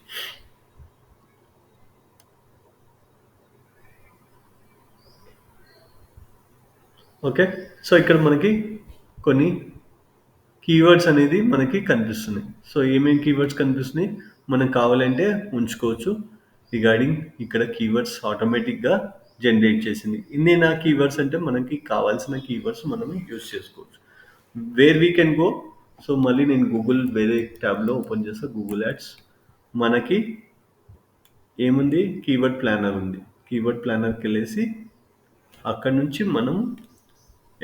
Okay, so ఇక్కడ మనకి కొన్ని కీవర్డ్స్ అనేది మనకి కనిపిస్తున్నాయి. సో ఏమేమి కీవర్డ్స్ కనిపిస్తున్నాయి మనకు కావాలంటే ఉంచుకోవచ్చు. రిగార్డింగ్ ఇక్కడ కీవర్డ్స్ ఆటోమేటిక్గా జనరేట్ చేసింది. ఇన్నేనా కీవర్డ్స్ అంటే మనకి కావాల్సిన కీవర్డ్స్ మనం యూజ్ చేసుకోవచ్చు. Where we can go. So మళ్ళీ నేను గూగుల్ వేరే ట్యాబ్లో ఓపెన్ చేస్తా. Google ads. మనకి ఏముంది? కీవర్డ్ ప్లానర్ ఉంది. కీవర్డ్ ప్లానర్కి వెళ్ళేసి అక్కడ నుంచి మనం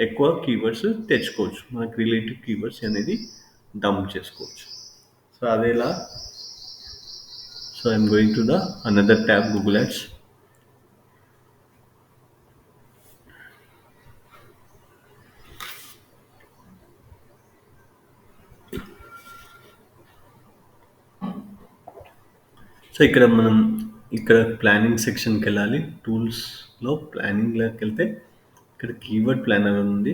ఎక్కువ కీవర్డ్స్ తెచ్చుకోవచ్చు. మనకు రిలేటివ్ కీవర్డ్స్ అనేది డంప్ చేసుకోవచ్చు. సో అదేలా? So I'm going to the another tab, Google ads. So ఇక్కడ మనం ఇక్కడ ప్లానింగ్ సెక్షన్కి వెళ్ళాలి. టూల్స్లో ప్లానింగ్లోకి వెళ్తే ఇక్కడ కీవర్డ్ ప్లానర్ ఉంది.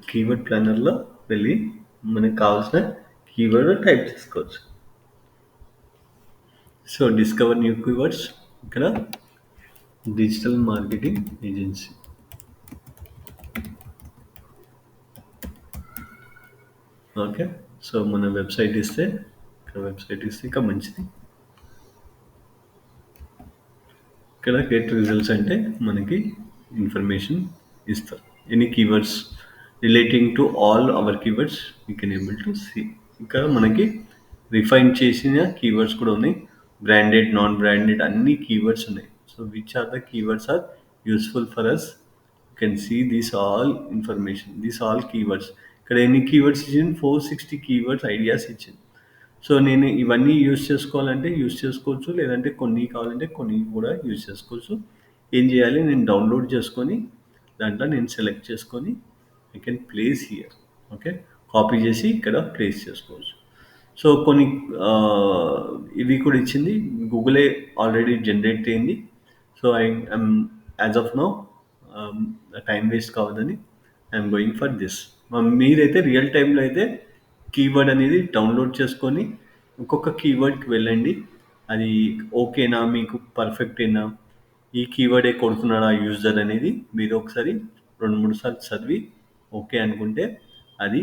కీవర్డ్ ప్లానర్లో వెళ్ళి మనకు కావాల్సిన కీవర్డ్ టైప్ చేసుకోవచ్చు. So discover new keywords. ఇక్కడ digital marketing agency. Okay, so మన వెబ్సైట్ ఇస్తే ఇంకా మంచిది. ఇక్కడ గెట్ రిజల్ట్స్ అంటే మనకి ఇన్ఫర్మేషన్ ఇస్తారు. Any keywords relating to all our keywords you can able to see. ఇక్కడ మనకి రిఫైన్ చేసిన కీవర్డ్స్ కూడా ఉన్నాయి. బ్రాండెడ్, నాన్ బ్రాండెడ్ అన్ని కీవర్డ్స్ ఉన్నాయి. So which are the keywords are useful for us? You can see this all information, this all keywords. ఇక్కడ ఎన్ని keywords ఇచ్చింది? 460 కీవర్డ్స్ ఐడియాస్ ఇచ్చింది. సో నేను ఇవన్నీ యూజ్ చేసుకోవాలంటే యూజ్ చేసుకోవచ్చు, లేదంటే కొన్ని కావాలంటే కొన్ని కూడా యూజ్ చేసుకోవచ్చు. ఏం చేయాలి? నేను డౌన్లోడ్ చేసుకొని దాంట్లో నేను సెలెక్ట్ చేసుకొని I can place here. Okay, copy చేసి ఇక్కడ ప్లేస్ చేసుకోవచ్చు. సో కొన్ని ఇవి కూడా ఇచ్చింది. గూగులే ఆల్రెడీ జనరేట్ అయింది. So I'm as of now time waste కావద్దని ఐఎమ్ గోయింగ్ ఫర్ దిస్. మీరైతే రియల్ టైంలో అయితే కీవర్డ్ అనేది డౌన్లోడ్ చేసుకొని ఒక్కొక్క కీవర్డ్కి వెళ్ళండి. అది ఓకేనా, మీకు పర్ఫెక్టేనా, ఈ కీవర్డే కొడుతున్నాడా యూజర్ అనేది మీరు ఒకసారి 2-3 సార్లు చదివి ఓకే అనుకుంటే అది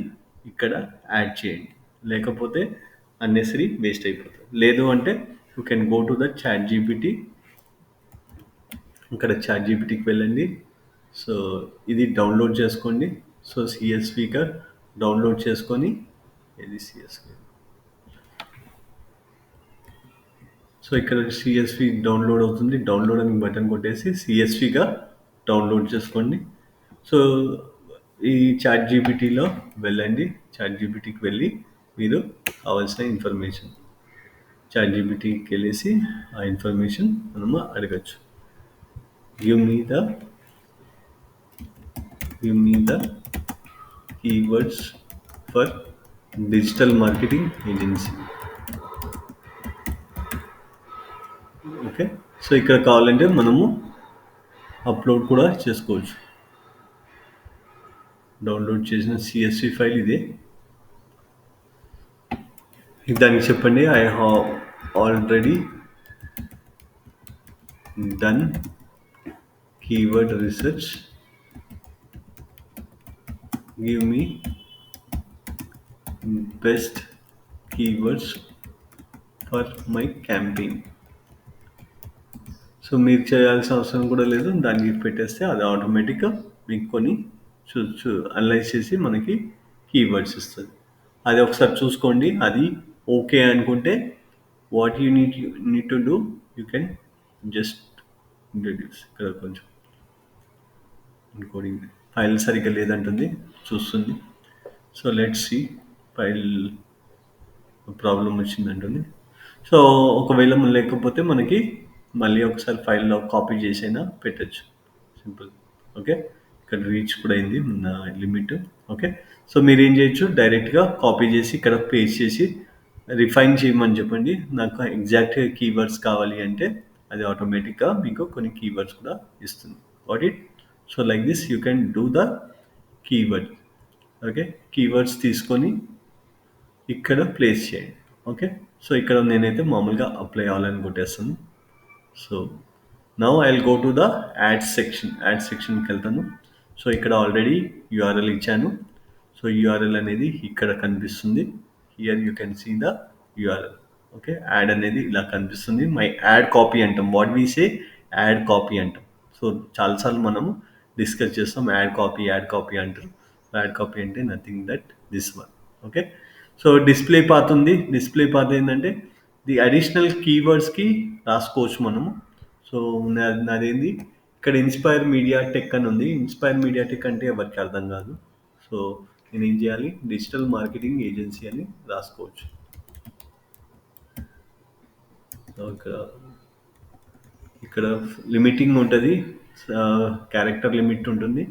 ఇక్కడ యాడ్ చేయండి. లేకపోతే అన్నెసరీ వేస్ట్ అయిపోతుంది. లేదు అంటే you can go to the ChatGPT. ఇక్కడ చాట్ జీపీటీకి వెళ్ళండి. సో ఇది డౌన్లోడ్ చేసుకోండి. సో సిఎస్విగా డౌన్లోడ్ చేసుకొని ఇది సిఎస్వి. సో ఇక్కడ సిఎస్వి డౌన్లోడ్ అవుతుంది. డౌన్లోడ్ అని బటన్ కొట్టేసి సిఎస్విగా డౌన్లోడ్ చేసుకోండి. సో ఈ చాట్ జీపీటీలో వెళ్ళండి. చాట్ జీపీటీకి వెళ్ళి మీరు కావాల్సిన ఇన్ఫర్మేషన్ చాట్ జీపీటీకి వెళ్ళేసి ఆ ఇన్ఫర్మేషన్ మనము అడగచ్చు. Give me the keywords for digital marketing agency. Okay, so ఇక్కడ కావాలంటే మనము అప్లోడ్ కూడా చేసుకోవచ్చు. డౌన్లోడ్ చేసిన సిఎస్వి ఫైల్ ఇదే. దానికి చెప్పండి I have already done keyword research give me best keywords for my campaign. So మీరు చేయాల్సిన అవసరం కూడా లేదు, దానికి పెట్టేస్తే అది ఆటోమేటిక్గా మీకు కొన్ని అనలైజ్ చేసి మనకి కీవర్డ్స్ ఇస్తుంది. అది ఒకసారి చూసుకోండి. అది ఓకే అనుకుంటే what you need to do, you can just introduce. ఇక్కడ కొంచెం ఎన్కోడింగ్ ఫైల్ సరిగ్గా లేదంటుంది, చూస్తుంది. So let's see, file problem వచ్చిందంటుంది. సో ఒకవేళ లేకపోతే మనకి మళ్ళీ ఒకసారి ఫైల్లో కాపీ చేసైనా పెట్టచ్చు, సింపుల్. ఓకే, ఇక్కడ రీచ్ కూడా అయింది మన లిమిట్. ఓకే, సో మీరు ఏం చేయొచ్చు, డైరెక్ట్గా కాపీ చేసి ఇక్కడ పేస్ట్ చేసి రిఫైన్ చేయమని చెప్పండి. నాకు ఎగ్జాక్ట్ కీవర్డ్స్ కావాలి అంటే అది ఆటోమేటిక్గా మీకు కొన్ని కీవర్డ్స్ కూడా ఇస్తుంది. What it. So like this you can do the keyword. Okay, keywords తీసుకొని ఇక్కడ ప్లేస్ చేయండి. ఓకే, సో ఇక్కడ నేనైతే మామూలుగా అప్లై అవ్వాలని కొట్టేస్తాను. So now I will go to the ad సెక్షన్కి వెళ్తాను. సో ఇక్కడ ఆల్రెడీ యూఆర్ఎల్ ఇచ్చాను. సో యూఆర్ఎల్ అనేది ఇక్కడ కనిపిస్తుంది. Here you can see the URL. Okay, ad అనేది ఇలా కనిపిస్తుంది. మై యాడ్ కాపీ అంటాం, what we say ad copy అంటాం. సో చాలాసార్లు మనము డిస్కస్ చేస్తాం యాడ్ కాపీ అంటారు. యాడ్ కాపీ అంటే nothing that this one. Okay, so display path ఉంది. డిస్ప్లే పాత్ ఏంటంటే ది అడిషనల్ కీవర్డ్స్కి రాసుకోవచ్చు మనము. సో నాదేంది ఇక్కడ ఇన్స్పైర్ మీడియా టెక్ అని ఉంది. ఇన్స్పైర్ మీడియా టెక్ అంటే ఎవరికి అర్థం కాదు. సో నేను ఏం చేయాలి, డిజిటల్ మార్కెటింగ్ ఏజెన్సీ అని రాసుకోవచ్చు. ఇక్కడ లిమిటింగ్ ఉంటుంది, క్యారెక్టర్ లిమిట్ ఉంటుంది.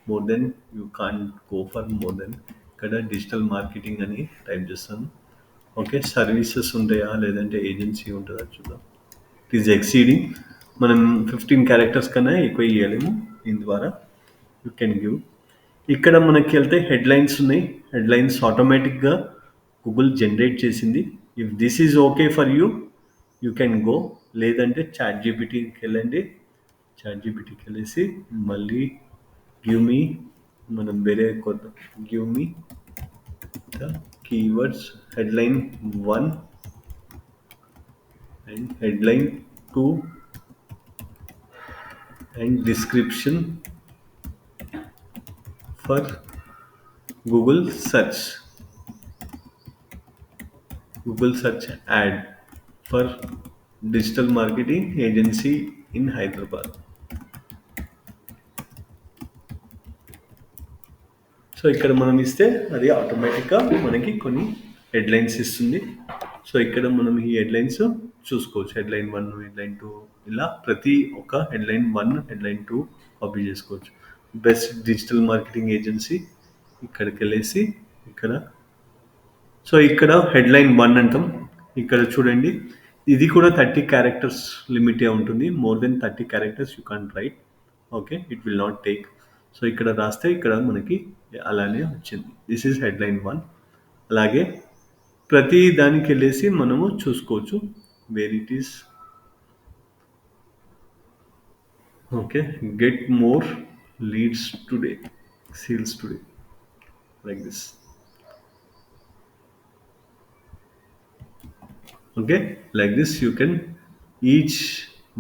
More than you can go for more than. ఇక్కడ డిజిటల్ మార్కెటింగ్ అని టైప్ చేస్తాను. ఓకే, సర్వీసెస్ ఉంటాయా లేదంటే ఏజెన్సీ ఉంటుందా చూద్దాం. It is exceeding. మనం 15 క్యారెక్టర్స్ కన్నా ఎక్కువ ఇవ్వలేము దీని ద్వారా. You can give. ఇక్కడ మనకి వెళ్తే హెడ్లైన్స్ ఉన్నాయి. హెడ్లైన్స్ ఆటోమేటిక్గా గూగుల్ జనరేట్ చేసింది. If this is okay for you, you can go. లేదంటే చాట్ జీపీటీకి వెళ్ళండి. చాట్ జీపీటీకి వెళ్ళేసి మళ్ళీ గివ్ మీ, మనం వేరే కొత్త give me the keywords headline 1 and headline 2 and description for Google search ad for digital marketing agency in Hyderabad. So ఇక్కడ మనం ఇస్తే అది ఆటోమేటిక్గా మనకి కొన్ని హెడ్లైన్స్ ఇస్తుంది. సో ఇక్కడ మనం ఈ హెడ్లైన్స్ చూసుకోవచ్చు. హెడ్లైన్ 1, హెడ్లైన్ 2, ఇలా ప్రతి ఒక్క హెడ్లైన్ 1, హెడ్లైన్ 2 కాపీ చేసుకోవచ్చు. బెస్ట్ డిజిటల్ మార్కెటింగ్ ఏజెన్సీ ఇక్కడికి వెళ్ళేసి ఇక్కడ, సో ఇక్కడ హెడ్లైన్ 1 అంటాం. ఇక్కడ చూడండి, ఇది కూడా 30 క్యారెక్టర్స్ లిమిటే ఉంటుంది. More than 30 characters you can't write. Okay, it will not take. So ఇక్కడ రాస్తే ఇక్కడ మనకి అలానే వచ్చింది. This is headline 1. అలాగే ప్రతి దానికి వెళ్ళేసి మనము చూసుకోవచ్చు where it is. Okay, get more leads today, sales today, like this. Okay, like this you can, each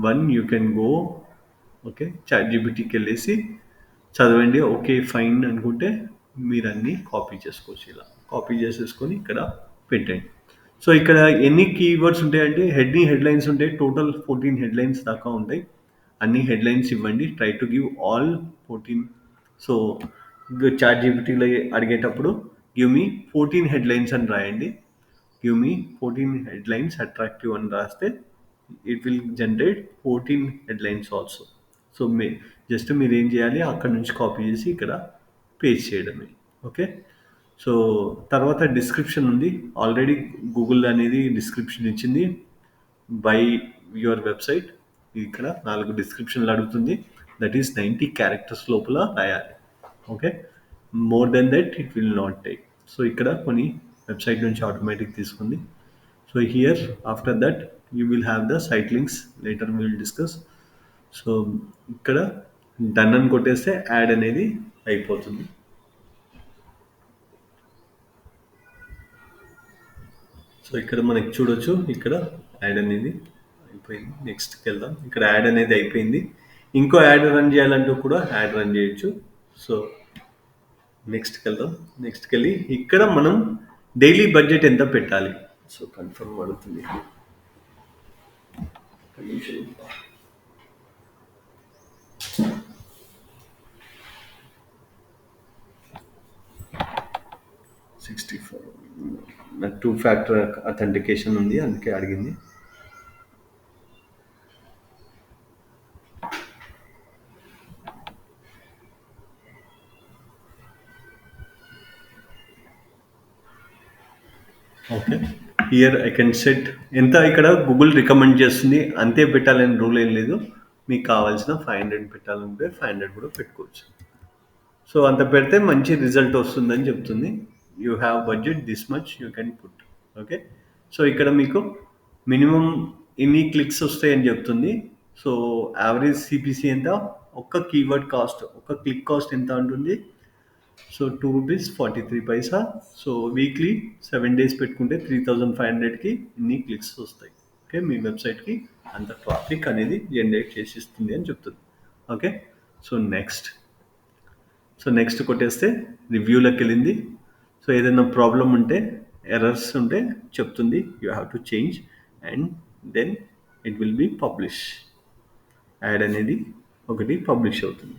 one you can go. Okay, chat జీపీటీకి వెళ్ళేసి చదవండి. ఓకే ఫైన్ అనుకుంటే మీరు అన్నీ కాపీ చేసుకోవచ్చు. ఇలా కాపీ చేసేసుకొని ఇక్కడ పెట్టండి. సో ఇక్కడ ఎన్ని కీవర్డ్స్ ఉంటాయంటే హెడ్లైన్స్ ఉంటాయి. టోటల్ 14 హెడ్లైన్స్ దాకా ఉంటాయి. అన్ని హెడ్లైన్స్ ఇవ్వండి. Try to give all 14. So chat జీపీటీలో అడిగేటప్పుడు గివ్ మీ 14 హెడ్లైన్స్ అని రాయండి. గివ్ మీ 14 headlines attractive అని రాస్తే it will generate 14 headlines also. So just మీరు ఏం చేయాలి, అక్కడ నుంచి కాపీ చేసి ఇక్కడ పేస్ట్ చేయడమే. ఓకే, సో తర్వాత డిస్క్రిప్షన్ ఉంది. ఆల్రెడీ గూగుల్ అనేది డిస్క్రిప్షన్ ఇచ్చింది బై యువర్ వెబ్సైట్. ఇక్కడ 4 డిస్క్రిప్షన్లు అడుగుతుంది. దట్ ఈస్ 90 క్యారెక్టర్స్ లోపల రాయాలి. Okay, more than that it will not take. So ఇక్కడ కొన్ని వెబ్సైట్ నుంచి ఆటోమేటిక్ తీసుకుంది. So here after that you will have the site links, later will discuss. So ఇక్కడ done అని కొట్టేస్తే యాడ్ అనేది అయిపోతుంది. సో ఇక్కడ మనకి చూడొచ్చు, ఇక్కడ యాడ్ అనేది అయిపోయింది. నెక్స్ట్కి వెళ్దాం. ఇక్కడ యాడ్ అనేది అయిపోయింది. ఇంకో యాడ్ రన్ చేయాలంటూ కూడా యాడ్ రన్ చేయొచ్చు. సో నెక్స్ట్కి వెళ్దాం. నెక్స్ట్కి వెళ్ళి ఇక్కడ మనం డైలీ బడ్జెట్ ఎంత పెట్టాలి. సో కన్ఫర్మ్ అడుగుతుంది. నాకు 2 ఫ్యాక్టర్ అథెంటికేషన్ ఉంది, అందుకే అడిగింది. Okay, here I can set ఎంత ఇక్కడ గూగుల్ రికమెండ్ చేస్తుంది అంతే పెట్టాలని రూల్ ఏం లేదు. మీకు కావాల్సిన 500 పెట్టాలంటే 500 కూడా పెట్టుకోవచ్చు. సో అంత పెడితే మంచి రిజల్ట్ వస్తుందని చెప్తుంది. You have budget this much you can put. Okay, so ఇక్కడ మీకు మినిమం ఎన్ని క్లిక్స్ వస్తాయని చెప్తుంది. సో యావరేజ్ సిపిసి ఎంత, ఒక్క కీవర్డ్ కాస్ట్, ఒక్క క్లిక్ కాస్ట్ ఎంత ఉంటుంది. సో ₹2.43. సో వీక్లీ 7 days పెట్టుకుంటే 3500కి ఇన్ని క్లిక్స్ వస్తాయి. ఓకే, మీ వెబ్సైట్కి అంత ట్రాఫిక్ అనేది జనరేట్ చేసి ఇస్తుంది అని చెప్తుంది. ఓకే, సో నెక్స్ట్ కొట్టేస్తే రివ్యూలోకి వెళ్ళింది. సో ఏదైనా ప్రాబ్లం ఉంటే, ఎర్రర్స్ ఉంటే చెప్తుంది. You have to change and then it will be publish. Ad అనేది ఒకటి పబ్లిష్ అవుతుంది.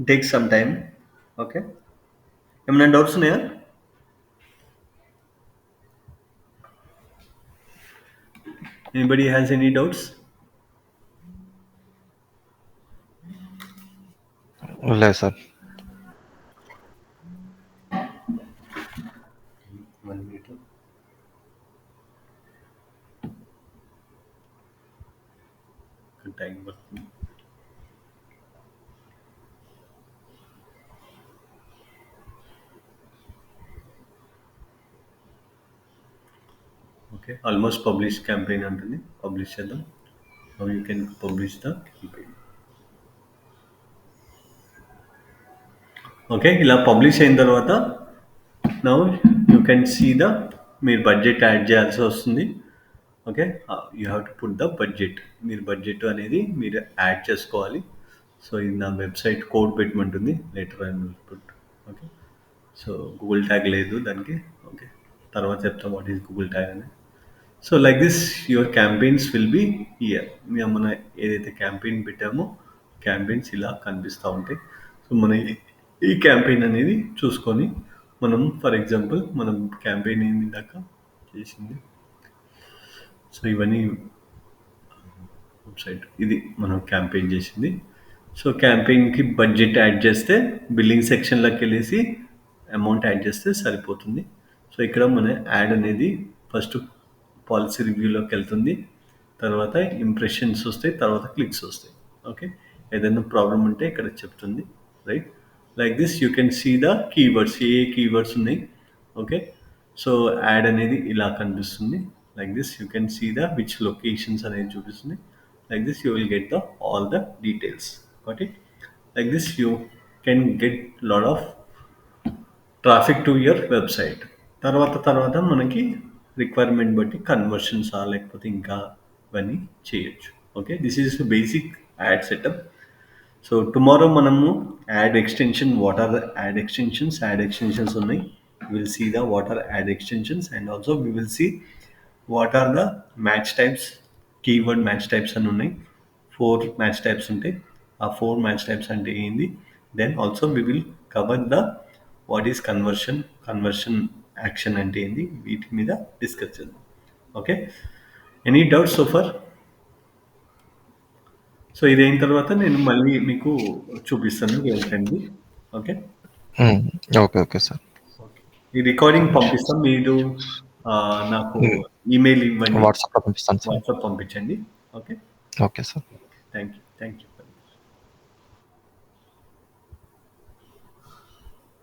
Take some time. ఓకే, ఏమైనా డౌట్స్ ఉన్నాయా? Anybody has any doubts? లేదు సార్. 1 minute. టైం పడుతుంది. ఓకే, ఆల్మోస్ట్ పబ్లిష్ క్యాంపెయిన్ అంటుంది. పబ్లిష్ చేద్దాం. Now you can publish the campaign. Okay, ఇలా పబ్లిష్ అయిన తర్వాత now you can see the మీరు బడ్జెట్ యాడ్ చేయాల్సి వస్తుంది. Okay, you have to put the budget. మీరు బడ్జెట్ అనేది మీరు యాడ్ చేసుకోవాలి. సో ఇది నా వెబ్సైట్ కోడ్ పెట్టమంటుంది. Later I will put. Okay, so Google tag లేదు దానికి. ఓకే, తర్వాత చెప్తాం వాట్ ఈస్ గూగుల్ ట్యాగ్ అని. So like this your campaigns will be here. మన ఏదైతే క్యాంపెయిన్ పెట్టామో క్యాంపెయిన్స్ ఇలా కనిపిస్తూ ఉంటాయి. సో మన ఈ క్యాంపెయిన్ అనేది చూసుకొని మనం, ఫర్ ఎగ్జాంపుల్ మనం క్యాంపెయిన్ ఏంది దాకా చేసింది. సో ఇవన్నీ వెబ్సైట్, ఇది మనం క్యాంపెయిన్ చేసింది. సో క్యాంపెయిన్కి బడ్జెట్ యాడ్ చేస్తే బిల్లింగ్ సెక్షన్లోకి వెళ్ళేసి అమౌంట్ యాడ్ చేస్తే సరిపోతుంది. సో ఇక్కడ మన యాడ్ అనేది ఫస్ట్ పాలసీ రివ్యూలోకి వెళ్తుంది, తర్వాత ఇంప్రెషన్స్ వస్తాయి, తర్వాత క్లిక్స్ వస్తాయి. ఓకే, ఏదైనా ప్రాబ్లం ఉంటే ఇక్కడ చెప్తుంది. Right, like this you can see the keywords, ఏ కీవర్డ్స్ ఉన్నాయి. ఓకే, సో యాడ్ అనేది ఇలా కనిపిస్తుంది. Like this you can see the which locations అనేది చూపిస్తుంది. Like this you will get the all the details. Got it? Like this you can get lot of traffic to your website. తర్వాత మనకి requirement బట్టి conversions లేకపోతే ఇంకా ఇవన్నీ చేయొచ్చు. Okay, this is basic ad setup. So tomorrow మనము ad extension, what are the ad extensions ఉన్నాయి. Will see the what are ad extensions and also we will see what are the match types. Keyword match types అని ఉన్నాయి. 4 match types ఉంటాయి. ఆ 4 match types అంటే ఏంది. Then also we will cover the what is conversion action అంటే ఏంది, వీటి మీద డిస్కస్ చేద్దాం. Okay, any doubts so far? So ఇది అయిన తర్వాత నేను మళ్ళీ మీకు చూపిస్తాను ఏంటండి. Okay okay okay sir. ఈ రికార్డింగ్ పంపిస్తాం. మీరు నాకు ఈమెయిల్ ఇవ్వండి, వాట్సాప్లో పంపిస్తాను సార్. వాట్సాప్ పంపించండి. Okay okay sir. Thank you.